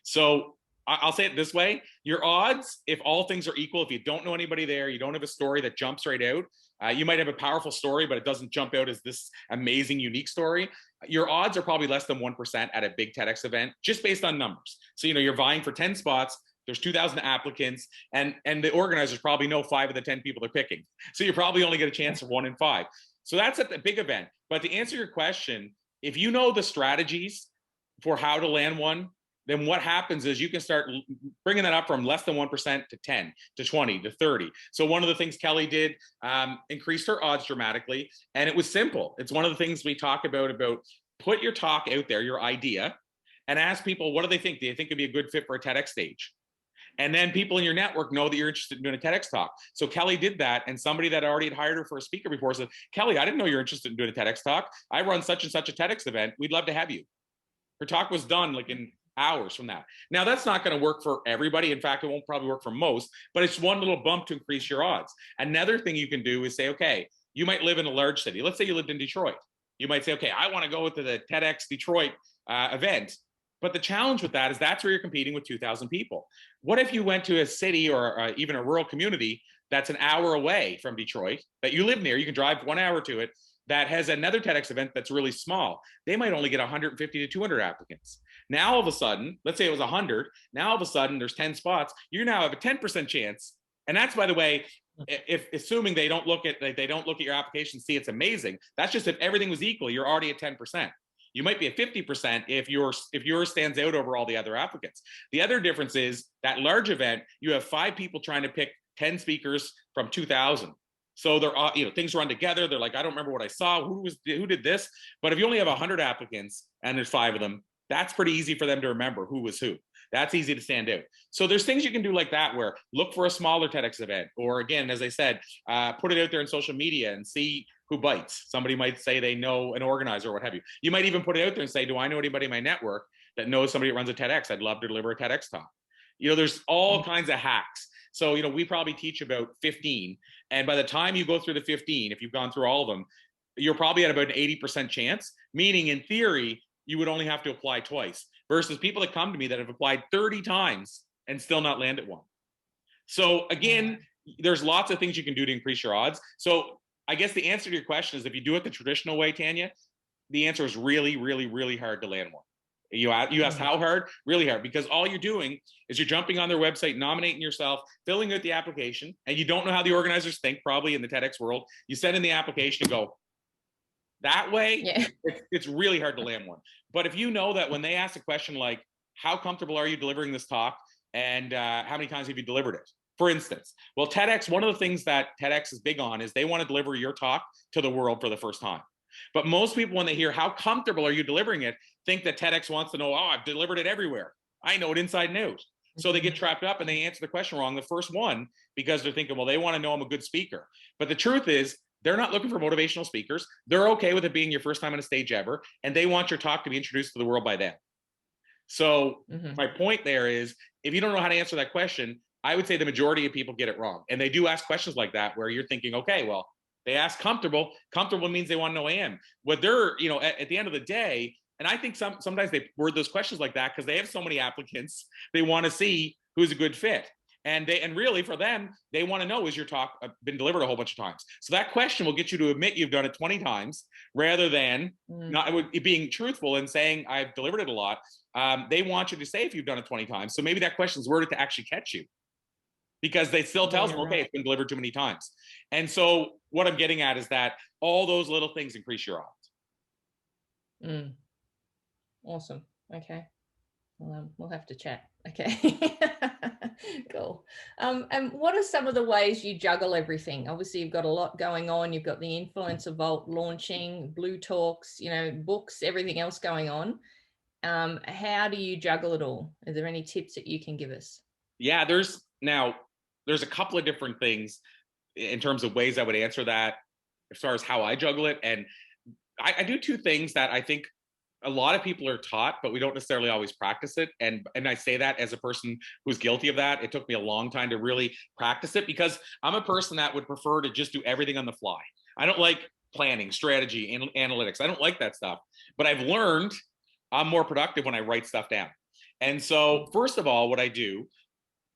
So I'll say it this way, your odds, if all things are equal, if you don't know anybody there, you don't have a story that jumps right out, you might have a powerful story, but it doesn't jump out as this amazing, unique story. Your odds are probably less than 1% at a big TEDx event, just based on numbers. So, you're vying for 10 spots. There's 2,000 applicants, and the organizers probably know 5 of the 10 people they're picking. So you probably only get a chance of 1 in 5. So that's at the big event. But to answer your question, if you know the strategies for how to land one, then what happens is you can start bringing that up from less than 1% to 10, to 20, to 30. So one of the things Kelly did, increased her odds dramatically. And it was simple. It's one of the things we talk about put your talk out there, your idea, and ask people, what do they think? Do you think it'd be a good fit for a TEDx stage? And then people in your network know that you're interested in doing a TEDx talk. So Kelly did that. And somebody that already had hired her for a speaker before said, Kelly, I didn't know you're interested in doing a TEDx talk. I run such and such a TEDx event. We'd love to have you. Her talk was done like in hours from that. Now, that's not going to work for everybody. In fact, it won't probably work for most, but it's one little bump to increase your odds. Another thing you can do is say, okay, you might live in a large city. Let's say you lived in Detroit. You might say, okay, I want to go to the TEDx Detroit event. But the challenge with that is that's where you're competing with 2,000 people. What if you went to a city or even a rural community that's an hour away from Detroit, that you live near, you can drive 1 hour to it, that has another TEDx event that's really small? They might only get 150 to 200 applicants. Now, all of a sudden, let's say it was 100. Now, all of a sudden, there's 10 spots. You now have a 10% chance. And that's, by the way, if assuming they don't look at your application, see it's amazing. That's just if everything was equal, you're already at 10%. You might be at 50% if yours stands out over all the other applicants. The other difference is that large event, you have 5 people trying to pick 10 speakers from 2,000. So they're things run together. They're like, I don't remember what I saw. Who did this? But if you only have 100 applicants and there's 5 of them, that's pretty easy for them to remember who was who. That's easy to stand out. So there's things you can do like that, where look for a smaller TEDx event, or again, as I said, put it out there in social media and see who bites. Somebody might say they know an organizer or what have you. You might even put it out there and say, do I know anybody in my network that knows somebody that runs a TEDx? I'd love to deliver a TEDx talk. There's all kinds of hacks. So, we probably teach about 15. And by the time you go through the 15, if you've gone through all of them, you're probably at about an 80% chance, meaning in theory, you would only have to apply twice, versus people that come to me that have applied 30 times and still not landed one. So again, there's lots of things you can do to increase your odds. So I guess the answer to your question is, if you do it the traditional way, Tanya, the answer is really, really, really hard to land one. You asked how hard? Really hard, because all you're doing is you're jumping on their website, nominating yourself, filling out the application, and you don't know how the organizers think, probably in the TEDx world. You send in the application and go, that way, it's really hard to land one. But if you know that when they ask a question like, how comfortable are you delivering this talk? And how many times have you delivered it? For instance, well, TEDx, one of the things that TEDx is big on is they want to deliver your talk to the world for the first time. But most people, when they hear how comfortable are you delivering it, think that TEDx wants to know, oh, I've delivered it everywhere. I know it inside and out. So they get trapped up and they answer the question wrong the first one, because they're thinking, well, they want to know I'm a good speaker. But the truth is, they're not looking for motivational speakers. They're okay with it being your first time on a stage ever, and they want your talk to be introduced to the world by them. So my point there is, if you don't know how to answer that question, I would say the majority of people get it wrong. And they do ask questions like that where you're thinking, okay, well, they ask comfortable. Comfortable means they want to know AM. What they're, at the end of the day, and I think sometimes they word those questions like that because they have so many applicants, they want to see who's a good fit. And really for them, they want to know, is your talk been delivered a whole bunch of times? So that question will get you to admit you've done it 20 times rather than not being truthful and saying I've delivered it a lot. They want you to say if you've done it 20 times. So maybe that question is worded to actually catch you, because they still tells them, okay, it's been delivered too many times. And so what I'm getting at is that all those little things increase your odds. Awesome. Okay. We'll have to chat. Okay. Cool. And what are some of the ways you juggle everything? Obviously, you've got a lot going on. You've got the Influencer Vault launching, Blue Talks, books, everything else going on. How do you juggle it all? Are there any tips that you can give us? Yeah, there's a couple of different things. in terms of ways I would answer that as far as how I juggle it. And I do two things that I think a lot of people are taught, but we don't necessarily always practice it. And I say that as a person who's guilty of that. It took me a long time to really practice it because I'm a person that would prefer to just do everything on the fly. I don't like planning, strategy, and analytics. I don't like that stuff. But I've learned I'm more productive when I write stuff down. And so, first of all, what I do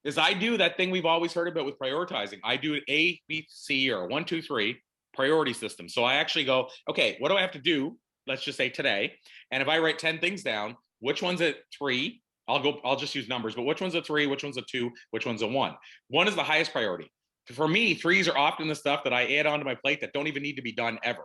is I do that thing we've always heard about with prioritizing. I do an A, B, C, or 1, 2, 3 priority system. So I actually go, okay, what do I have to do? Let's just say today. And if I write 10 things down, which one's at 3? I'll just use numbers, but which one's a 3, which one's a 2, which one's a 1? 1 is the highest priority. For me, 3s are often the stuff that I add onto my plate that don't even need to be done ever.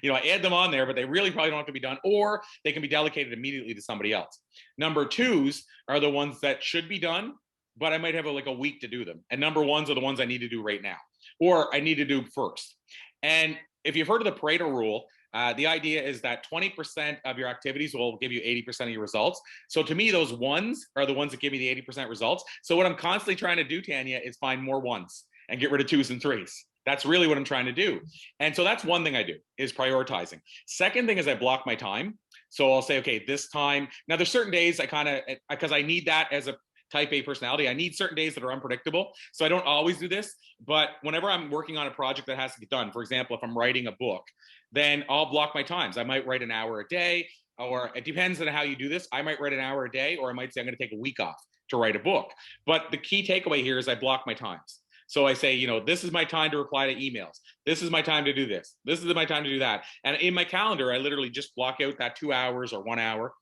You know, I add them on there, but they really probably don't have to be done, or they can be delegated immediately to somebody else. Number 2s are the ones that should be done, but I might have like a week to do them. And number 1s are the ones I need to do right now, or I need to do first. And if you've heard of the Pareto rule, the idea is that 20% of your activities will give you 80% of your results. So to me, those 1s are the ones that give me the 80% results. So what I'm constantly trying to do, Tanya, is find more 1s and get rid of 2s and 3s. That's really what I'm trying to do. And so that's one thing I do, is prioritizing. Second thing is I block my time. So I'll say, okay, this time. Now there's certain days because I need that as a type A personality. I need certain days that are unpredictable. So I don't always do this, but whenever I'm working on a project that has to get done, for example, if I'm writing a book, then I'll block my times. I might write an hour a day, or it depends on how you do this. I might write an hour a day, or I might say I'm going to take a week off to write a book. But the key takeaway here is I block my times. So I say, you know, this is my time to reply to emails. This is my time to do this. This is my time to do that. And in my calendar, I literally just block out that 2 hours or 1 hour.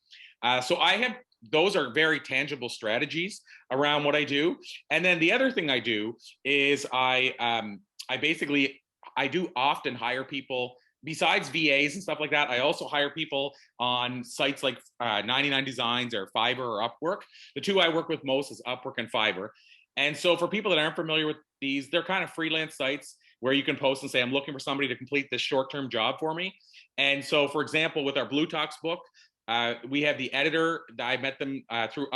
So those are very tangible strategies around what I do. And then the other thing I do is I do often hire people besides VAs and stuff like that. I also hire people on sites like 99 Designs or Fiverr or Upwork. The two I work with most is Upwork and Fiverr. And so for people that aren't familiar with these, they're kind of freelance sites where you can post and say, I'm looking for somebody to complete this short-term job for me. And so, for example, with our Blue Talks book, we have the editor that I met them through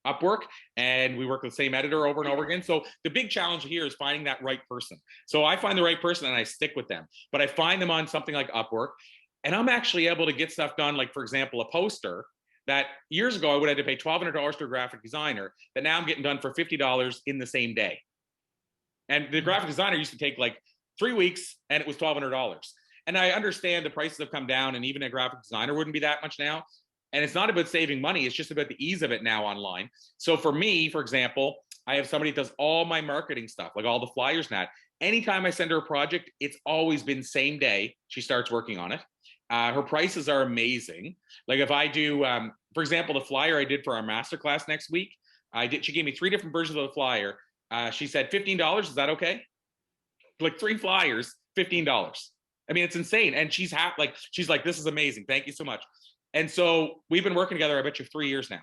Upwork, and we work with the same editor over and over again. So the big challenge here is finding that right person. So I find the right person and I stick with them, but I find them on something like Upwork, and I'm actually able to get stuff done. Like, for example, a poster that years ago I would have to pay $1,200 to a graphic designer, that now I'm getting done for $50 in the same day. And the graphic designer used to take like 3 weeks, and it was $1,200. And I understand the prices have come down, and even a graphic designer wouldn't be that much now. And it's not about saving money. It's just about the ease of it now online. So for me, for example, I have somebody that does all my marketing stuff, like all the flyers and that. Anytime I send her a project, it's always been same day she starts working on it. Her prices are amazing. Like if I do, for example, the flyer I did for our masterclass next week, she gave me 3 different versions of the flyer. She said, $15, is that okay? Like 3 flyers, $15. I mean, it's insane. And she's like, this is amazing. Thank you so much. And so we've been working together, I bet you 3 years now.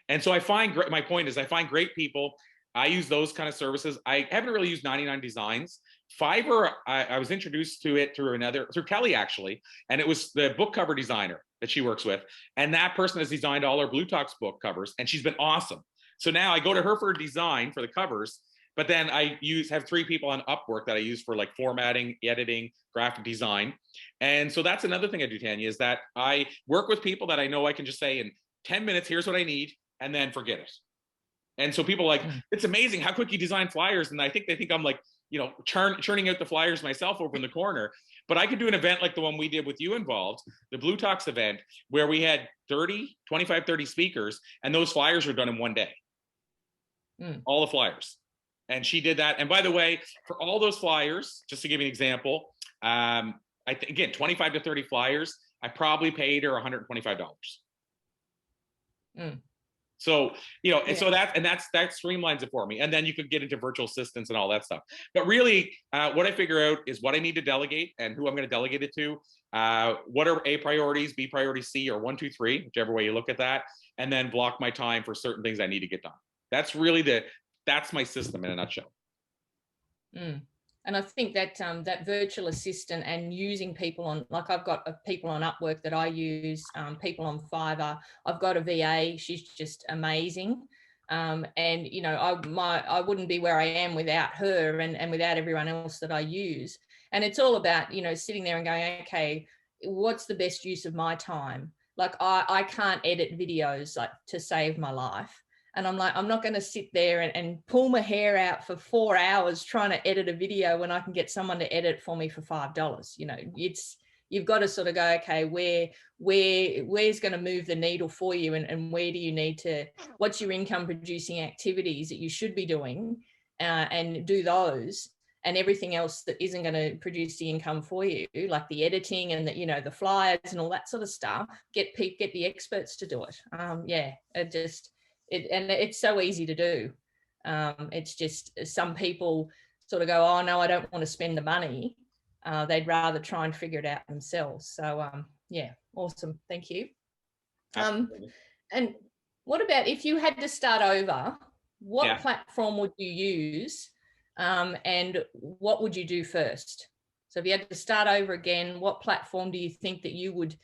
And so my point is I find great people. I use those kind of services. I haven't really used 99 Designs. Fiverr, I was introduced to it through Kelly actually. And it was the book cover designer that she works with. And that person has designed all our Blue Talks book covers, and she's been awesome. So now I go to her for design for the covers, but then I have 3 people on Upwork that I use for like formatting, editing, graphic design. And so that's another thing I do, Tanya, is that I work with people that I know I can just say in 10 minutes, here's what I need, and then forget it. And so people are like, it's amazing how quick you design flyers. And I think they think I'm like, you know, churning out the flyers myself over in the corner. But I could do an event like the one we did with you involved, the Blue Talks event, where we had 25, 30 speakers, and those flyers were done in 1 day. All the flyers. And she did that. And by the way, for all those flyers, just to give you an example, again, 25 to 30 flyers, I probably paid her $125. So, you know, and so that streamlines it for me. And then you could get into virtual assistants and all that stuff. But really, what I figure out is what I need to delegate and who I'm going to delegate it to. What are A priorities, B priorities, C, or 1, 2, 3, whichever way you look at that, and then block my time for certain things I need to get done. That's really that's my system in a nutshell. And I think that that virtual assistant and using people on, like I've got people on Upwork that I use, people on Fiverr. I've got a VA. She's just amazing. And, you know, I wouldn't be where I am without her and without everyone else that I use. And it's all about, you know, sitting there and going, okay, what's the best use of my time? Like I can't edit videos like to save my life. And I'm like, I'm not going to sit there and pull my hair out for 4 hours trying to edit a video when I can get someone to edit for me for $5. You know, you've got to sort of go, okay, where's going to move the needle for you, and where do you need to, what's your income producing activities that you should be doing, and do those, and everything else that isn't going to produce the income for you, like the editing and the, you know, the flyers and all that sort of stuff, get the experts to do it. And it's so easy to do. It's just some people sort of go, oh no, I don't want to spend the money. They'd rather try and figure it out themselves. So yeah, awesome. Thank you. And what about if you had to start over, what platform would you use, and what would you do first? So if you had to start over again, what platform do you think that you would,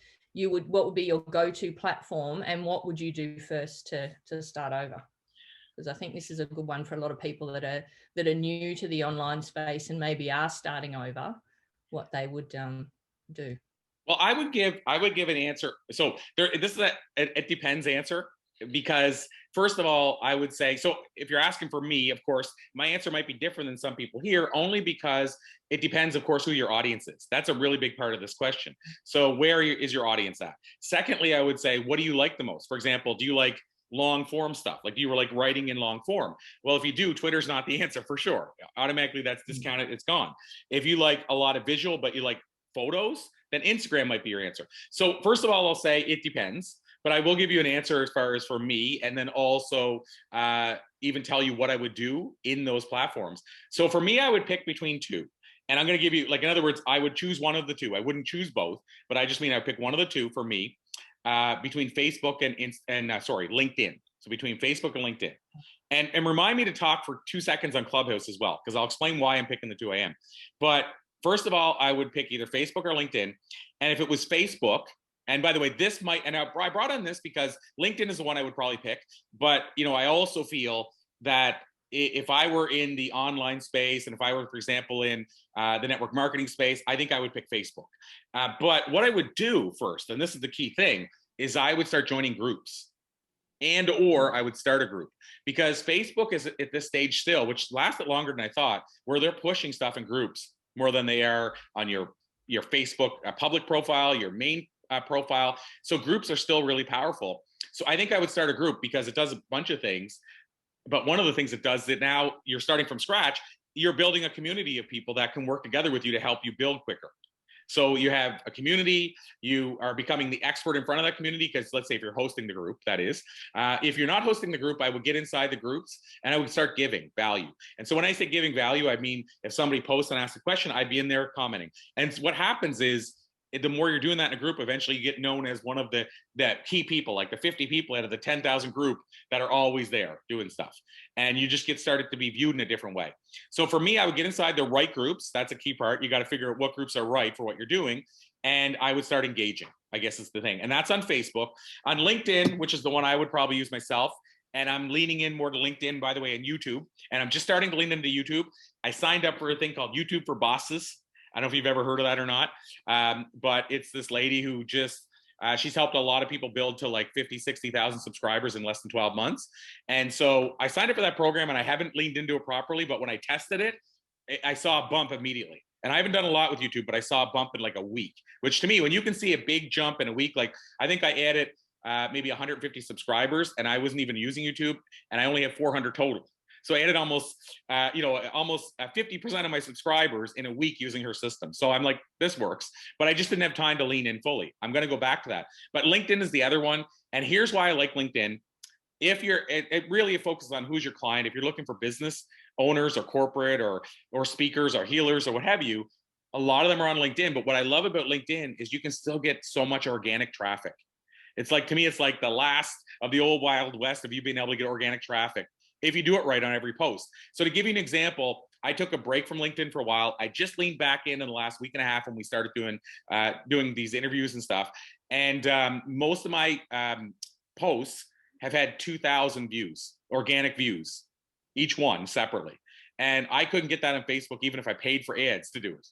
what would be your go-to platform, and what would you do first to start over? Because I think this is a good one for a lot of people that are new to the online space and maybe are starting over, what they would do. Well, I would give an answer. So this is it depends answer, because first of all, I would say, so if you're asking for me, of course, my answer might be different than some people here, only because it depends, of course, who your audience is. That's a really big part of this question. So where is your audience at? Secondly, I would say, what do you like the most? For example, do you like long form stuff? Like, do you like writing in long form? Well, if you do, Twitter's not the answer for sure. Automatically that's discounted, it's gone. If you like a lot of visual, but you like photos, then Instagram might be your answer. So first of all, I'll say it depends, but I will give you an answer as far as for me, and then also even tell you what I would do in those platforms. So for me, I would pick between two. And I'm going to give you, like, in other words, I would choose one of the two. I wouldn't choose both, but I just mean I would pick one of the two for me, between Facebook and LinkedIn. So between Facebook and LinkedIn. And remind me to talk for 2 seconds on Clubhouse as well, because I'll explain why I'm picking the two I am. But first of all, I would pick either Facebook or LinkedIn. And if it was Facebook, and by the way, this might, and I brought on this because LinkedIn is the one I would probably pick. But, you know, I also feel that if I were in the online space, and if I were, for example, in the network marketing space, I think I would pick Facebook. But what I would do first, and this is the key thing, is I would start joining groups. Or I would start a group, because Facebook is at this stage still, which lasted longer than I thought, where they're pushing stuff in groups more than they are on your Facebook public profile, your main profile. So groups are still really powerful. So I think I would start a group because it does a bunch of things. But one of the things it does, that now you're starting from scratch, you're building a community of people that can work together with you to help you build quicker. So you have a community, you are becoming the expert in front of that community, because let's say if you're hosting the group, that is. If you're not hosting the group, I would get inside the groups and I would start giving value. And so when I say giving value, I mean, if somebody posts and asks a question, I'd be in there commenting. And what happens is, the more you're doing that in a group, eventually you get known as one of the key people, like the 50 people out of the 10,000 group that are always there doing stuff. And you just get started to be viewed in a different way. So for me, I would get inside the right groups. That's a key part. You got to figure out what groups are right for what you're doing. And I would start engaging, I guess is the thing. And that's on Facebook. On LinkedIn, which is the one I would probably use myself, and I'm leaning in more to LinkedIn, by the way, and YouTube. And I'm just starting to lean into YouTube. I signed up for a thing called YouTube for Bosses. I don't know if you've ever heard of that or not, but it's this lady who just, she's helped a lot of people build to like 50, 60,000 subscribers in less than 12 months. And so I signed up for that program, and I haven't leaned into it properly, but when I tested it, I saw a bump immediately. And I haven't done a lot with YouTube, but I saw a bump in like a week, which to me, when you can see a big jump in a week, like I think I added maybe 150 subscribers, and I wasn't even using YouTube, and I only have 400 total. So I added almost 50% of my subscribers in a week using her system. So I'm like, this works, but I just didn't have time to lean in fully. I'm going to go back to that. But LinkedIn is the other one. And here's why I like LinkedIn. If it really focuses on who's your client. If you're looking for business owners or corporate or speakers or healers or what have you, a lot of them are on LinkedIn. But what I love about LinkedIn is you can still get so much organic traffic. It's like, to me, it's like the last of the old Wild West of you being able to get organic traffic, if you do it right on every post. So to give you an example, I took a break from LinkedIn for a while. I just leaned back in the last week and a half when we started doing these interviews and stuff. And most of my posts have had 2,000 views. organic views, each one separately. And I couldn't get that on Facebook, even if I paid for ads to do it.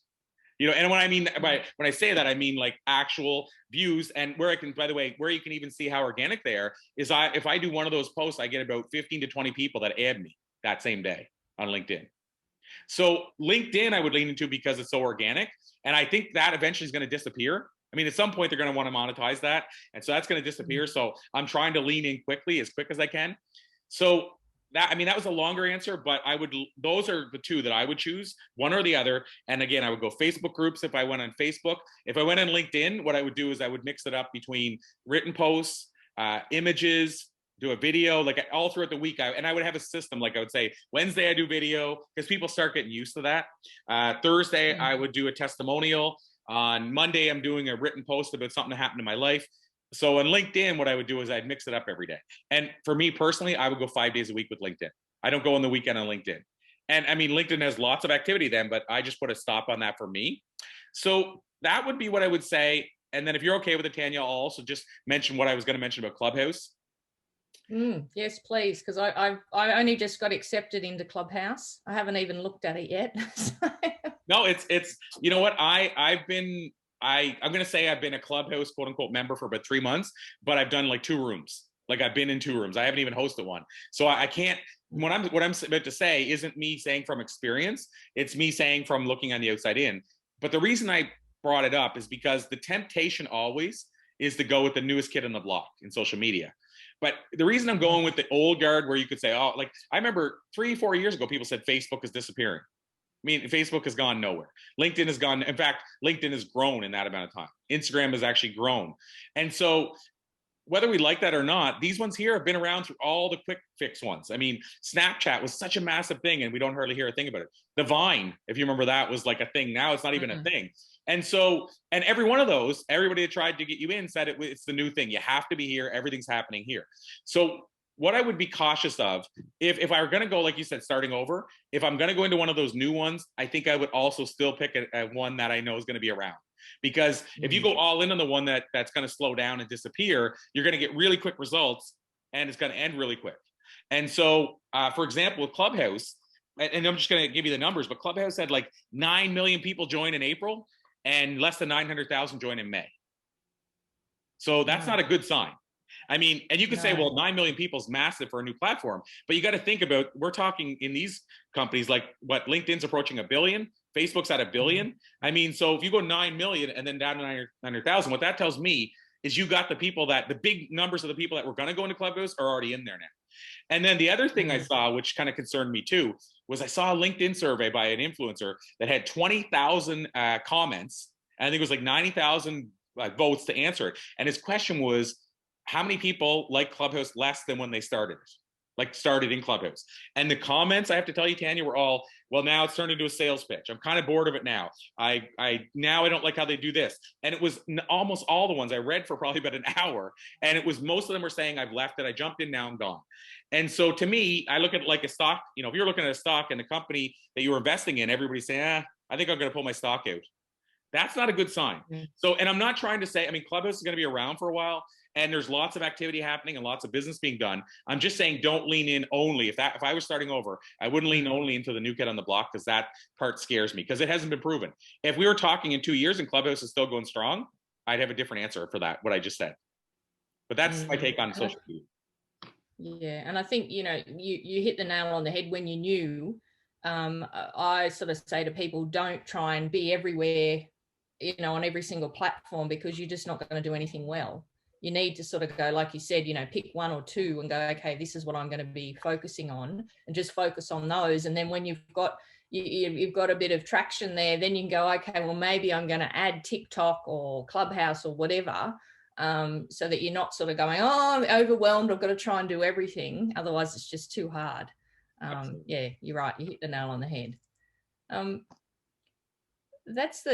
You know, and when I mean when I say that, I mean like actual views. And where I can, by the way, where you can even see how organic they are is if I do one of those posts, I get about 15 to 20 people that add me that same day on LinkedIn. So LinkedIn I would lean into because it's so organic. And I think that eventually is going to disappear. I mean, at some point they're going to want to monetize that. And so that's going to disappear. So I'm trying to lean in quickly, as quick as I can. So that, I mean, that was a longer answer, but those are the two that I would choose, one or the other. And again, I would go Facebook groups if I went on Facebook. If I went on LinkedIn, what I would do is I would mix it up between written posts, images, do a video, like all throughout the week. And I would have a system, like I would say, Wednesday I do video, because people start getting used to that. Thursday, I would do a testimonial. On Monday, I'm doing a written post about something that happened in my life. So on LinkedIn, what I would do is I'd mix it up every day. And for me personally, I would go 5 days a week with LinkedIn. I don't go on the weekend on LinkedIn. And I mean, LinkedIn has lots of activity then, but I just put a stop on that for me. So that would be what I would say. And then if you're okay with it, Tanya, I'll also just mention what I was going to mention about Clubhouse. Yes, please, because I only just got accepted into Clubhouse. I haven't even looked at it yet. No, it's you know what, I'm going to say I've been a Clubhouse quote unquote member for about 3 months, but I've done like 2 rooms. Like I've been in 2 rooms. I haven't even hosted one. So I can't, what I'm about to say isn't me saying from experience. It's me saying from looking on the outside in. But the reason I brought it up is because the temptation always is to go with the newest kid on the block in social media. But the reason I'm going with the old guard, where you could say, oh, like I remember 3-4 years ago, people said Facebook is disappearing. I mean, Facebook has gone nowhere. LinkedIn has gone. In fact, LinkedIn has grown in that amount of time. Instagram has actually grown. And so whether we like that or not, these ones here have been around through all the quick fix ones. I mean, Snapchat was such a massive thing and we don't hardly hear a thing about it. The Vine, if you remember, that was like a thing. Now it's not even a thing. And so, and every one of those, everybody that tried to get you in said it's the new thing. You have to be here. Everything's happening here. So what I would be cautious of, if I were going to go, like you said, starting over, if I'm going to go into one of those new ones, I think I would also still pick a one that I know is going to be around. Because if you go all in on the one that's going to slow down and disappear, you're going to get really quick results and it's going to end really quick. And so, for example, with Clubhouse, and I'm just going to give you the numbers, but Clubhouse had like 9 million people join in April and less than 900,000 join in May. So that's not a good sign. I mean, and you could say, well, 9 million people is massive for a new platform, but you got to think about, we're talking in these companies, like what LinkedIn's approaching 1 billion, Facebook's at 1 billion. I mean, so if you go 9 million and then down to 900,000, what that tells me is you got the people the big numbers of the people that were going to go into Clubhouse are already in there now. And then the other thing I saw, which kind of concerned me too, was I saw a LinkedIn survey by an influencer that had 20,000 comments. And I think it was like 90,000 votes to answer it. And his question was, how many people like Clubhouse less than when they started in Clubhouse? And the comments, I have to tell you, Tanya, were all, well, now it's turned into a sales pitch. I'm kind of bored of it now. I don't like how they do this. And it was almost all the ones I read for probably about an hour. And it was, most of them were saying, I've left it. I jumped in, now I'm gone. And so to me, I look at like a stock, you know, if you're looking at a stock and the company that you were investing in, everybody's saying, I think I'm going to pull my stock out. That's not a good sign. So, and I'm not trying to say, I mean, Clubhouse is going to be around for a while and there's lots of activity happening and lots of business being done. I'm just saying, don't lean in only. If I was starting over, I wouldn't lean only into the new kid on the block, because that part scares me, because it hasn't been proven. If we were talking in 2 years and Clubhouse is still going strong, I'd have a different answer for that, what I just said. But that's my take on social media. Yeah, and I think, you know, you hit the nail on the head when you knew. I sort of say to people, don't try and be everywhere, you know, on every single platform, because you're just not going to do anything well. You need to sort of go, like you said, you know, pick 1 or 2 and go, okay, this is what I'm going to be focusing on, and just focus on those. And then when you've got a bit of traction there, then you can go, okay, well, maybe I'm going to add TikTok or Clubhouse or whatever, so that you're not sort of going, oh, I'm overwhelmed, I've got to try and do everything. Otherwise, it's just too hard. Yeah, you're right. You hit the nail on the head. That's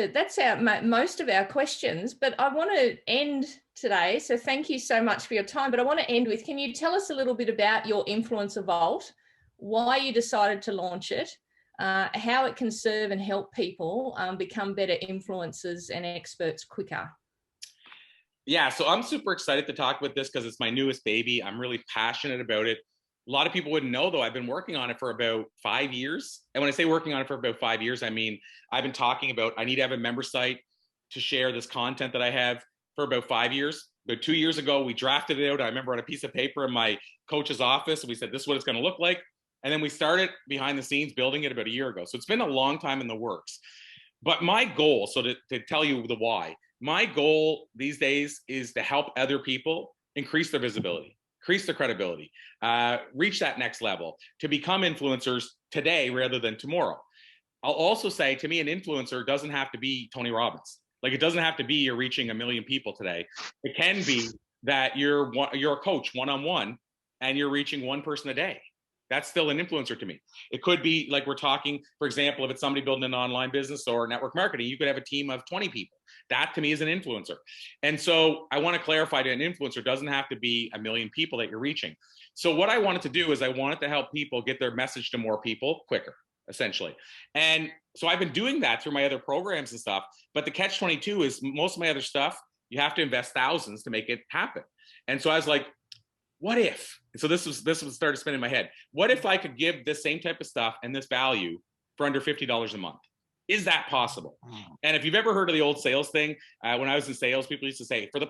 most of our questions, but I want to end today. So thank you so much for your time. But I want to end with, can you tell us a little bit about your Influencer Vault, why you decided to launch it, how it can serve and help people become better influencers and experts quicker? Yeah, so I'm super excited to talk about this because it's my newest baby. I'm really passionate about it. A lot of people wouldn't know, though, I've been working on it for about 5 years. And when I say working on it for about 5 years, I mean, I've been talking about, I need to have a member site to share this content that I have for about 5 years. About 2 years ago, we drafted it out. I remember on a piece of paper in my coach's office, and we said, this is what it's going to look like. And then we started behind the scenes building it about a year ago. So it's been a long time in the works. But my goal, so to tell you the why, my goal these days is to help other people increase their visibility, increase their credibility, reach that next level, to become influencers today rather than tomorrow. I'll also say, to me, an influencer doesn't have to be Tony Robbins. Like, it doesn't have to be you're reaching 1 million people today. It can be that you're a coach one-on-one and you're reaching one person a day. That's still an influencer to me. It could be like we're talking, for example, if it's somebody building an online business or network marketing, you could have a team of 20 people. That to me is an influencer. And so I want to clarify that an influencer doesn't have to be 1 million people that you're reaching. So what I wanted to do is I wanted to help people get their message to more people quicker, essentially. And so I've been doing that through my other programs and stuff. But the catch-22 is most of my other stuff, you have to invest thousands to make it happen. And so I was like, what if? So this was started spinning in my head. What if I could give this same type of stuff and this value for under $50 a month? Is that possible? And if you've ever heard of the old sales thing, when I was in sales, people used to say, for the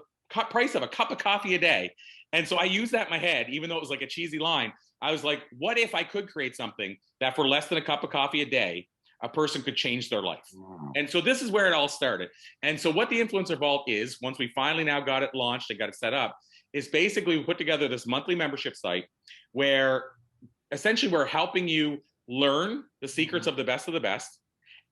price of a cup of coffee a day. And so I used that in my head, even though it was like a cheesy line. I was like, what if I could create something that for less than a cup of coffee a day, a person could change their life? And so this is where it all started. And so what the Influencer Vault is, once we finally now got it launched and got it set up, is basically we put together this monthly membership site where essentially we're helping you learn the secrets of the best.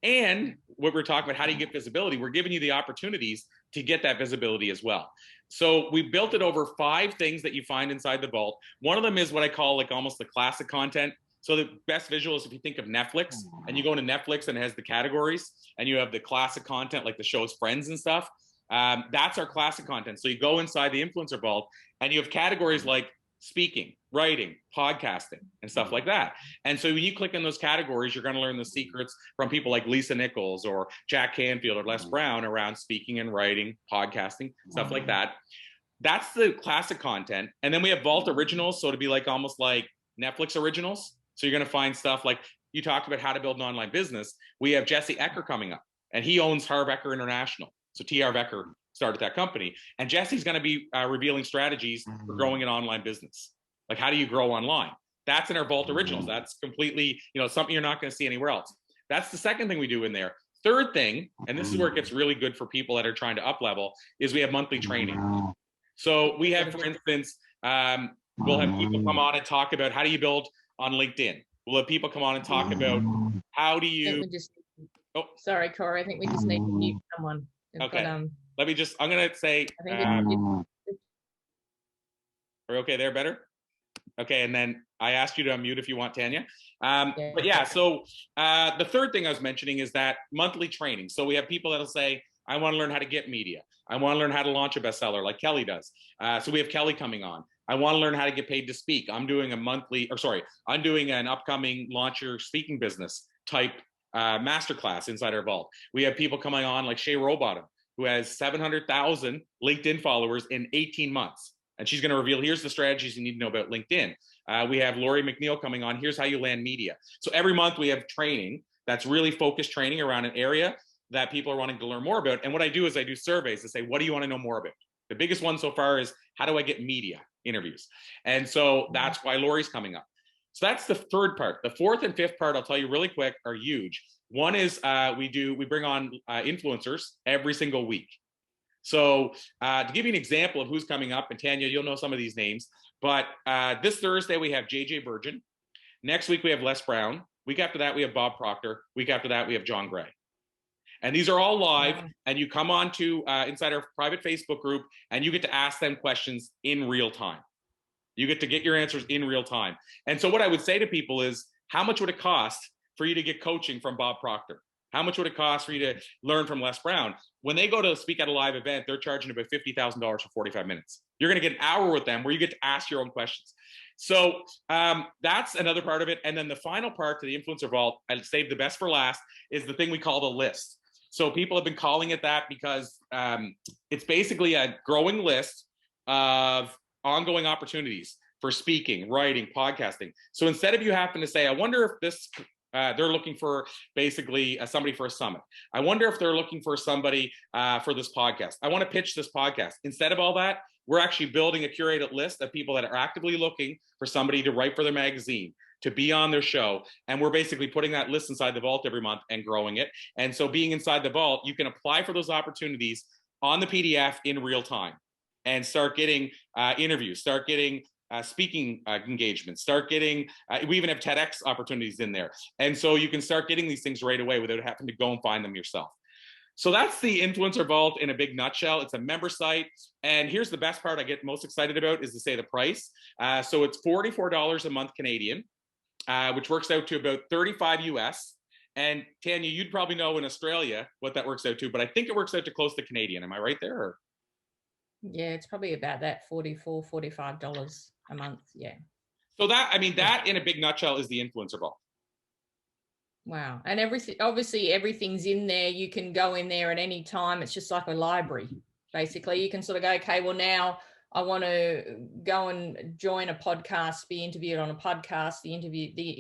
And what we're talking about, how do you get visibility? We're giving you the opportunities to get that visibility as well. So we built it over 5 things that you find inside the vault. One of them is what I call like almost the classic content. So the best visual is if you think of Netflix and you go into Netflix and it has the categories and you have the classic content like the show's Friends and stuff. That's our classic content. So you go inside the Influencer Vault and you have categories like speaking, writing, podcasting, and stuff like that. And so when you click in those categories, you're going to learn the secrets from people like Lisa Nichols or Jack Canfield or Les Brown around speaking and writing, podcasting, stuff like that. That's the classic content. And then we have Vault Originals. So to be like almost like Netflix originals. So you're going to find stuff like you talked about how to build an online business. We have Jesse Ecker coming up, and he owns Harv Ecker International. So T.R. Ecker started that company. And Jesse's going to be revealing strategies for growing an online business. Like, how do you grow online? That's in our Vault Originals. That's completely, something you're not going to see anywhere else. That's the second thing we do in there. Third thing, and this is where it gets really good for people that are trying to up level, is we have monthly training. So we have, for instance, we'll have people come on and talk about how do you build on LinkedIn. We'll have people come on and talk about how do you... Sorry, Corey, I think we just need to mute someone. Okay. Let me just, I'm going to say, are we okay there better? Okay. And then I asked you to unmute if you want, Tanya. But yeah, so the third thing I was mentioning is that monthly training. So we have people that'll say, I want to learn how to get media. I want to learn how to launch a bestseller like Kelly does. So we have Kelly coming on. I want to learn how to get paid to speak. I'm doing I'm doing an upcoming launch your speaking business type masterclass inside our vault. We have people coming on like Shay Rowbottom, who has 700,000 LinkedIn followers in 18 months. And she's going to reveal, here's the strategies you need to know about LinkedIn. We have Lori McNeil coming on. Here's how you land media. So every month we have training that's really focused training around an area that people are wanting to learn more about. And what I do is I do surveys to say, what do you want to know more about? The biggest one so far is, how do I get media interviews? And so that's why Lori's coming up. So that's the third part. The fourth and fifth part, I'll tell you really quick, are huge. One is we bring on influencers every single week. So to give you an example of who's coming up, and Tanya, you'll know some of these names, but this Thursday we have JJ Virgin. Next week we have Les Brown. Week after that we have Bob Proctor. Week after that we have John Gray. And these are all live, and you come on to inside our private Facebook group, and you get to ask them questions in real time. You get to get your answers in real time. And so what I would say to people is, how much would it cost for you to get coaching from Bob Proctor? How much would it cost for you to learn from Les Brown? When they go to speak at a live event, they're charging about $50,000 for 45 minutes. You're going to get an hour with them where you get to ask your own questions. So that's another part of it. And then the final part to the Influencer Vault, I saved the best for last, is the thing we call the list. So people have been calling it that because it's basically a growing list of ongoing opportunities for speaking, writing, podcasting. So instead of you having to say, I wonder if this, they're looking for basically somebody for a summit. I wonder if they're looking for somebody for this podcast. I want to pitch this podcast. Instead of all that, we're actually building a curated list of people that are actively looking for somebody to write for their magazine, to be on their show. And we're basically putting that list inside the vault every month and growing it. And so being inside the vault, you can apply for those opportunities on the PDF in real time and start getting interviews, start getting speaking engagements, start getting, we even have TEDx opportunities in there. And so you can start getting these things right away without having to go and find them yourself. So that's the Influencer Vault in a big nutshell. It's a member site. And here's the best part I get most excited about is to say the price. So it's $44 a month Canadian, which works out to about 35 US. And Tanya, you'd probably know in Australia what that works out to, but I think it works out to close to Canadian. Am I right there? Or? Yeah, it's probably about that $44, $45 a month. Yeah. So that, I mean, that in a big nutshell is the Influencer Vault. Wow. And everything, obviously everything's in there. You can go in there at any time. It's just like a library. Basically, you can sort of go, okay, well, now I want to go and join a podcast, be interviewed on a podcast, the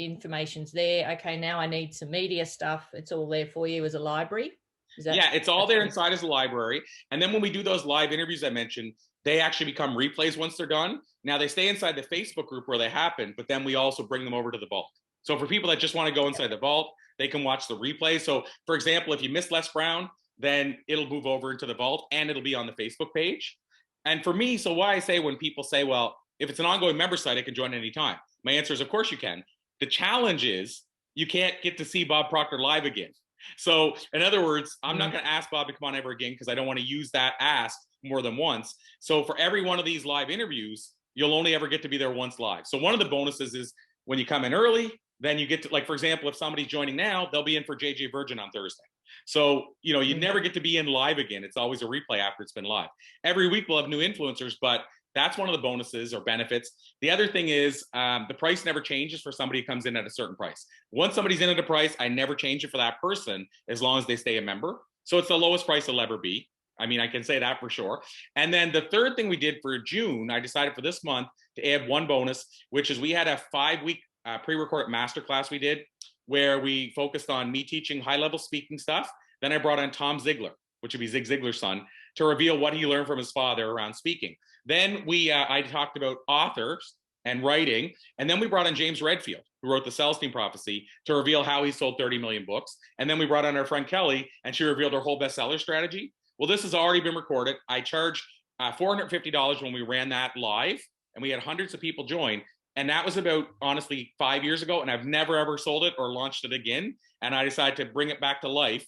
information's there. Okay, now I need some media stuff. It's all there for you as a library. Yeah, it's all there inside as a library. And then when we do those live interviews I mentioned, they actually become replays once they're done. Now they stay inside the Facebook group where they happen, but then we also bring them over to the vault. So for people that just want to go inside the vault, they can watch the replay. So for example, if you miss Les Brown, then it'll move over into the vault and it'll be on the Facebook page. And for me, so why I say when people say, well, if it's an ongoing member site, I can join anytime. My answer is, of course you can. The challenge is you can't get to see Bob Proctor live again. So in other words, I'm not going to ask Bob to come on ever again because I don't want to use that ask more than once. So for every one of these live interviews, you'll only ever get to be there once live. So one of the bonuses is when you come in early, then you get to, like, for example, if somebody's joining now, they'll be in for JJ Virgin on Thursday. So, you know, you never get to be in live again. It's always a replay after it's been live. Every week we'll have new influencers, but that's one of the bonuses or benefits. The other thing is the price never changes for somebody who comes in at a certain price. Once somebody's in at a price, I never change it for that person as long as they stay a member. So it's the lowest price it'll ever be. I mean, I can say that for sure. And then the third thing we did for June, I decided for this month to add one bonus, which is we had a 5-week pre-recorded masterclass we did where we focused on me teaching high-level speaking stuff. Then I brought on Tom Ziegler, which would be Zig Ziglar's son, to reveal what he learned from his father around speaking. Then I talked about authors and writing. And then we brought in James Redfield, who wrote the Celestine Prophecy, to reveal how he sold 30 million books. And then we brought on our friend Kelly, and she revealed her whole bestseller strategy. Well, this has already been recorded. I charged $450 when we ran that live, and we had hundreds of people join. And that was about, honestly, 5 years ago. And I've never, ever sold it or launched it again. And I decided to bring it back to life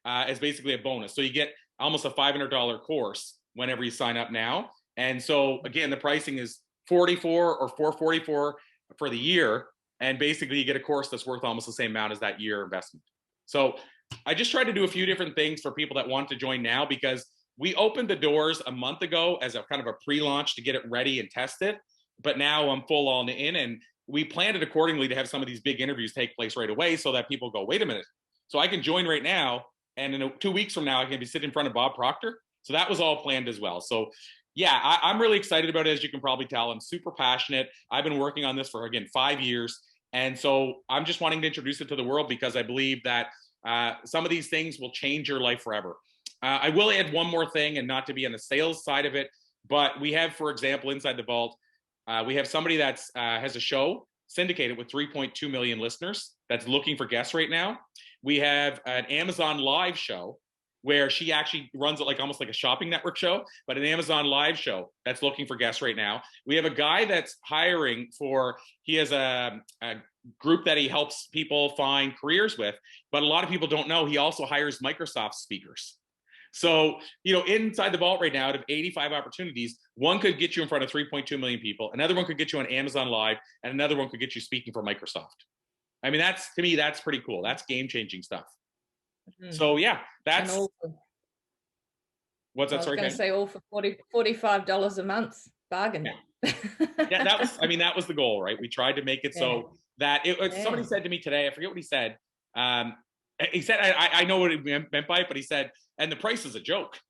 as basically a bonus. So you get almost a $500 course whenever you sign up now. And so, again, the pricing is $44 or $444 for the year. And basically, you get a course that's worth almost the same amount as that year investment. So I just tried to do a few different things for people that want to join now, because we opened the doors a month ago as a kind of a pre-launch to get it ready and test it. But now I'm full on in, and we planned it accordingly to have some of these big interviews take place right away so that people go, wait a minute, so I can join right now. And in 2 weeks from now, I can be sitting in front of Bob Proctor. So that was all planned as well. So yeah, I'm really excited about it, as you can probably tell. I'm super passionate. I've been working on this for, again, 5 years. And so I'm just wanting to introduce it to the world because I believe that some of these things will change your life forever. I will add one more thing, and not to be on the sales side of it, but we have, for example, inside the vault, we have somebody that's has a show syndicated with 3.2 million listeners that's looking for guests right now. We have an Amazon Live show where she actually runs it like almost like a shopping network show, but an Amazon Live show that's looking for guests right now. We have a guy that's hiring for, he has a group that he helps people find careers with, but a lot of people don't know he also hires Microsoft speakers. So, you know, inside the vault right now, out of 85 opportunities, one could get you in front of 3.2 million people. Another one could get you on Amazon Live, and another one could get you speaking for Microsoft. I mean, that's, to me, that's pretty cool. That's game-changing stuff. So yeah, that's, what's that? Sorry, I was going to say all for $45 a month. Bargain. Yeah. Yeah, that was, I mean, that was the goal, right? We tried to make it so that somebody said to me today, I forget what he said. He said, I know what he meant by it, but he said, and the price is a joke.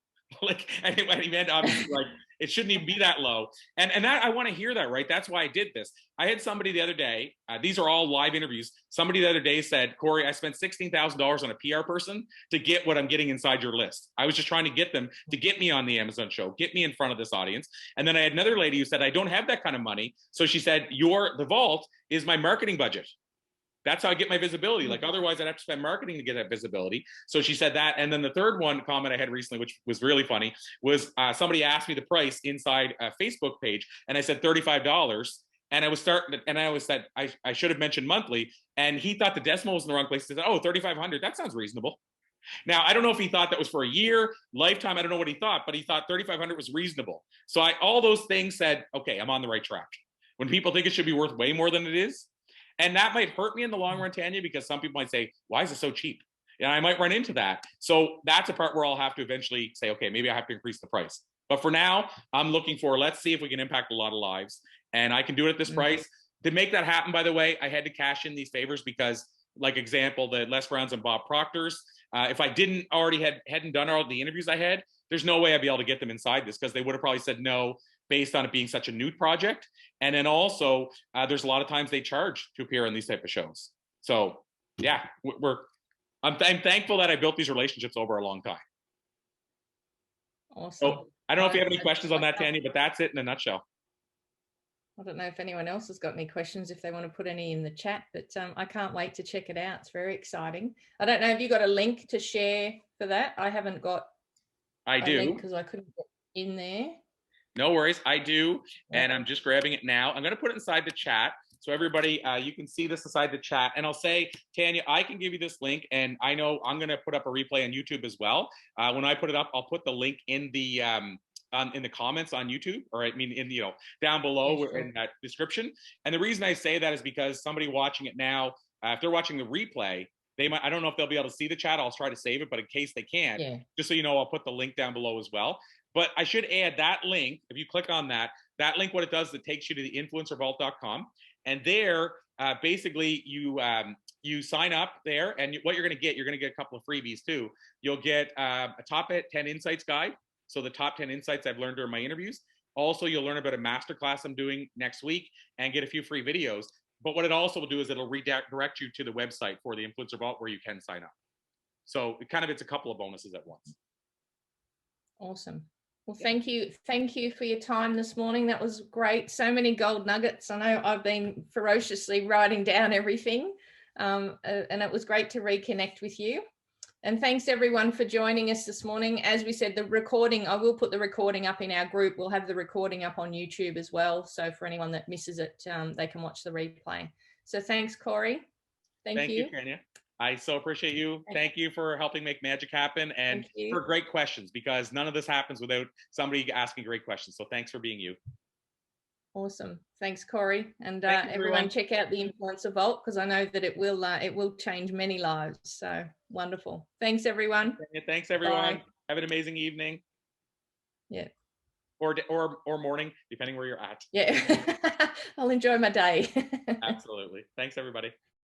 Like, and he meant obviously like it shouldn't even be that low. And that I want to hear that, right? That's why I did this. I had somebody the other day, these are all live interviews. Somebody the other day said, Corey, I spent $16,000 on a PR person to get what I'm getting inside your list. I was just trying to get them to get me on the Amazon show, get me in front of this audience. And then I had another lady who said, I don't have that kind of money. So she said, the vault is my marketing budget. That's how I get my visibility. Like otherwise I'd have to spend marketing to get that visibility. So she said that. And then the third one comment I had recently, which was really funny, was somebody asked me the price inside a Facebook page. And I said $35. And I was said, I should have mentioned monthly. And he thought the decimal was in the wrong place. He said, oh, 3,500. That sounds reasonable. Now, I don't know if he thought that was for a year, lifetime. I don't know what he thought, but he thought 3,500 was reasonable. So all those things said, okay, I'm on the right track. When people think it should be worth way more than it is, and that might hurt me in the long run, Tanya, because some people might say, why is it so cheap? And I might run into that. So that's a part where I'll have to eventually say, okay, maybe I have to increase the price. But for now, I'm looking for, let's see if we can impact a lot of lives. And I can do it at this price. To make that happen, by the way, I had to cash in these favors because, like example, the Les Browns and Bob Proctors, if I hadn't done all the interviews I had, there's no way I'd be able to get them inside this because they would have probably said no based on it being such a new project. And then also, there's a lot of times they charge to appear on these type of shows. So yeah, I'm thankful that I built these relationships over a long time. Awesome. So I don't know if you have any questions on that, Tanya, but that's it in a nutshell. I don't know if anyone else has got any questions, if they want to put any in the chat, but I can't wait to check it out. It's very exciting. I don't know if you got a link to share for that. I haven't got a link because I couldn't get in there. No worries, I do, and I'm just grabbing it now. I'm going to put it inside the chat, so everybody, you can see this inside the chat. And I'll say, Tanya, I can give you this link, and I know I'm going to put up a replay on YouTube as well. When I put it up, I'll put the link in the comments on YouTube, or I mean, down below in that description. And the reason I say that is because somebody watching it now, if they're watching the replay, they might, I don't know if they'll be able to see the chat. I'll try to save it, but in case they can't, just so you know, I'll put the link down below as well. But I should add that link. If you click on that link, what it does is it takes you to the influencervault.com. And there, basically, you sign up there. And what you're going to get a couple of freebies too. You'll get a top 10 insights guide. So the top 10 insights I've learned during my interviews. Also, you'll learn about a masterclass I'm doing next week and get a few free videos. But what it also will do is it'll redirect you to the website for the Influencer Vault where you can sign up. So it's a couple of bonuses at once. Awesome. Well, thank you for your time this morning. That was great. So many gold nuggets. I know I've been ferociously writing down everything, and it was great to reconnect with you. And thanks everyone for joining us this morning. As we said, the recording, I will put the recording up in our group. We'll have the recording up on YouTube as well. So for anyone that misses it, they can watch the replay. So thanks, Corey. Thank you. Thank you, Tanya. I so appreciate you. Thank you for helping make magic happen and for great questions, because none of this happens without somebody asking great questions. So thanks for being you. Awesome. Thanks, Corey. And everyone check out the Influencer Vault, because I know that it will change many lives. So wonderful. Thanks, everyone. Thanks, everyone. Bye. Have an amazing evening. Yeah. Or morning, depending where you're at. Yeah. I'll enjoy my day. Absolutely. Thanks, everybody.